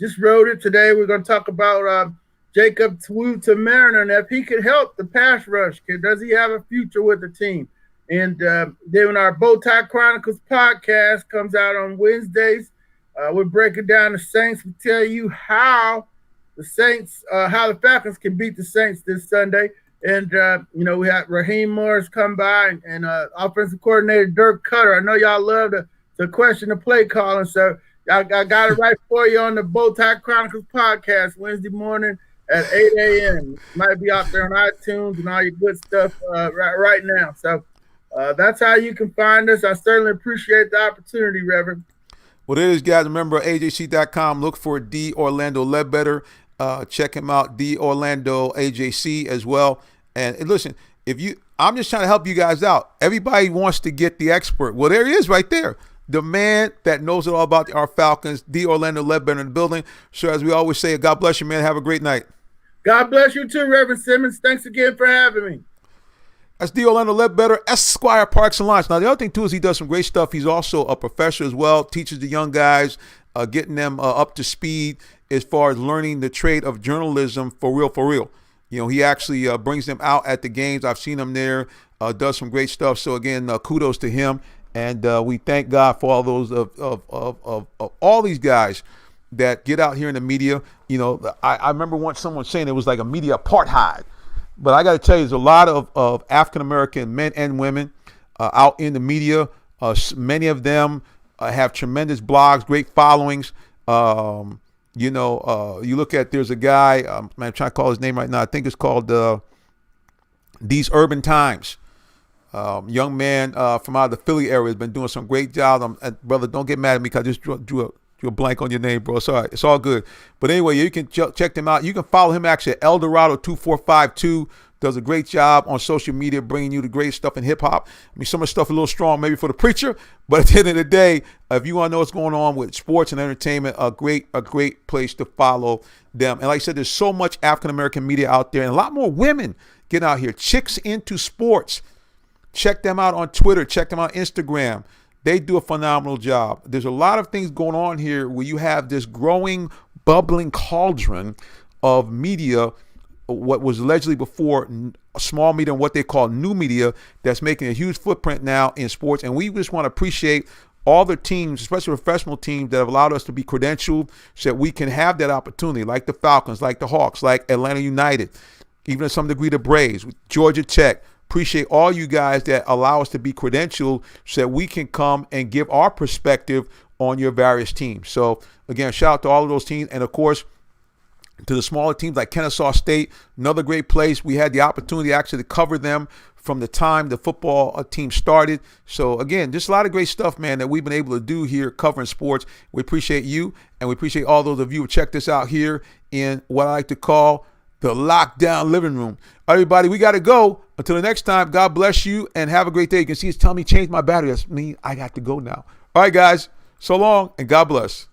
Just wrote it today. We're going to talk about Jacob Mariner, and if he could help the pass rush, does he have a future with the team? And then our Bowtie Chronicles podcast comes out on Wednesdays. We're breaking down the Saints. We tell you how the Falcons can beat the Saints this Sunday. And, you know, we had Raheem Morris come by and offensive coordinator Dirk Cutter. I know y'all love to question the play calling, so I got it right for you on the Bowtie Chronicles podcast Wednesday morning at 8 a.m. Might be out there on iTunes and all your good stuff right now. So that's how you can find us. I certainly appreciate the opportunity, Reverend. Well, there it is, guys. Remember, AJC.com. Look for D. Orlando Ledbetter. Check him out, D. Orlando AJC as well. And listen, I'm just trying to help you guys out. Everybody wants to get the expert. Well, there he is right there. The man that knows it all about our Falcons, D. Orlando Ledbetter in the building. So as we always say, God bless you, man. Have a great night. God bless you too, Reverend Simmons. Thanks again for having me. That's D. Orlando Ledbetter, Esquire Parks and Lawns. Now, the other thing, too, is he does some great stuff. He's also a professor as well, teaches the young guys, getting them up to speed as far as learning the trade of journalism for real. You know, he actually brings them out at the games. I've seen him there, does some great stuff. So, again, kudos to him. And we thank God for all those of all these guys that get out here in the media. You know, I remember once someone saying it was like a media apartheid. But I got to tell you, there's a lot of African-American men and women out in the media. Many of them have tremendous blogs, great followings. You know, you look at, there's a guy, I'm trying to call his name right now. I think it's called These Urban Times. Young man from out of the Philly area has been doing some great job. Brother, don't get mad at me because I just drew a blank on your name, bro. It's all right. It's all good. But anyway, you can check them out. You can follow him actually at Eldorado2452. Does a great job on social media, bringing you the great stuff in hip hop. I mean, some of the stuff a little strong maybe for the preacher, but at the end of the day, if you want to know what's going on with sports and entertainment, a great place to follow them. And like I said, there's so much African-American media out there and a lot more women getting out here. Chicks Into Sports. Check them out on Twitter. Check them out on Instagram. They do a phenomenal job. There's a lot of things going on here where you have this growing, bubbling cauldron of media, what was allegedly before small media and what they call new media, that's making a huge footprint now in sports. And we just want to appreciate all the teams, especially professional teams, that have allowed us to be credentialed so that we can have that opportunity, like the Falcons, like the Hawks, like Atlanta United, even to some degree the Braves, Georgia Tech. Appreciate all you guys that allow us to be credentialed so that we can come and give our perspective on your various teams. So again, shout out to all of those teams. And of course, to the smaller teams like Kennesaw State, another great place. We had the opportunity actually to cover them from the time the football team started. So again, just a lot of great stuff, man, that we've been able to do here covering sports. We appreciate you, and we appreciate all those of you who check this out here in what I like to call the lockdown living room. All right, everybody, we got to go. Until the next time, God bless you and have a great day. You can see it's telling me change my battery. That's me. I got to go now. All right, guys. So long and God bless.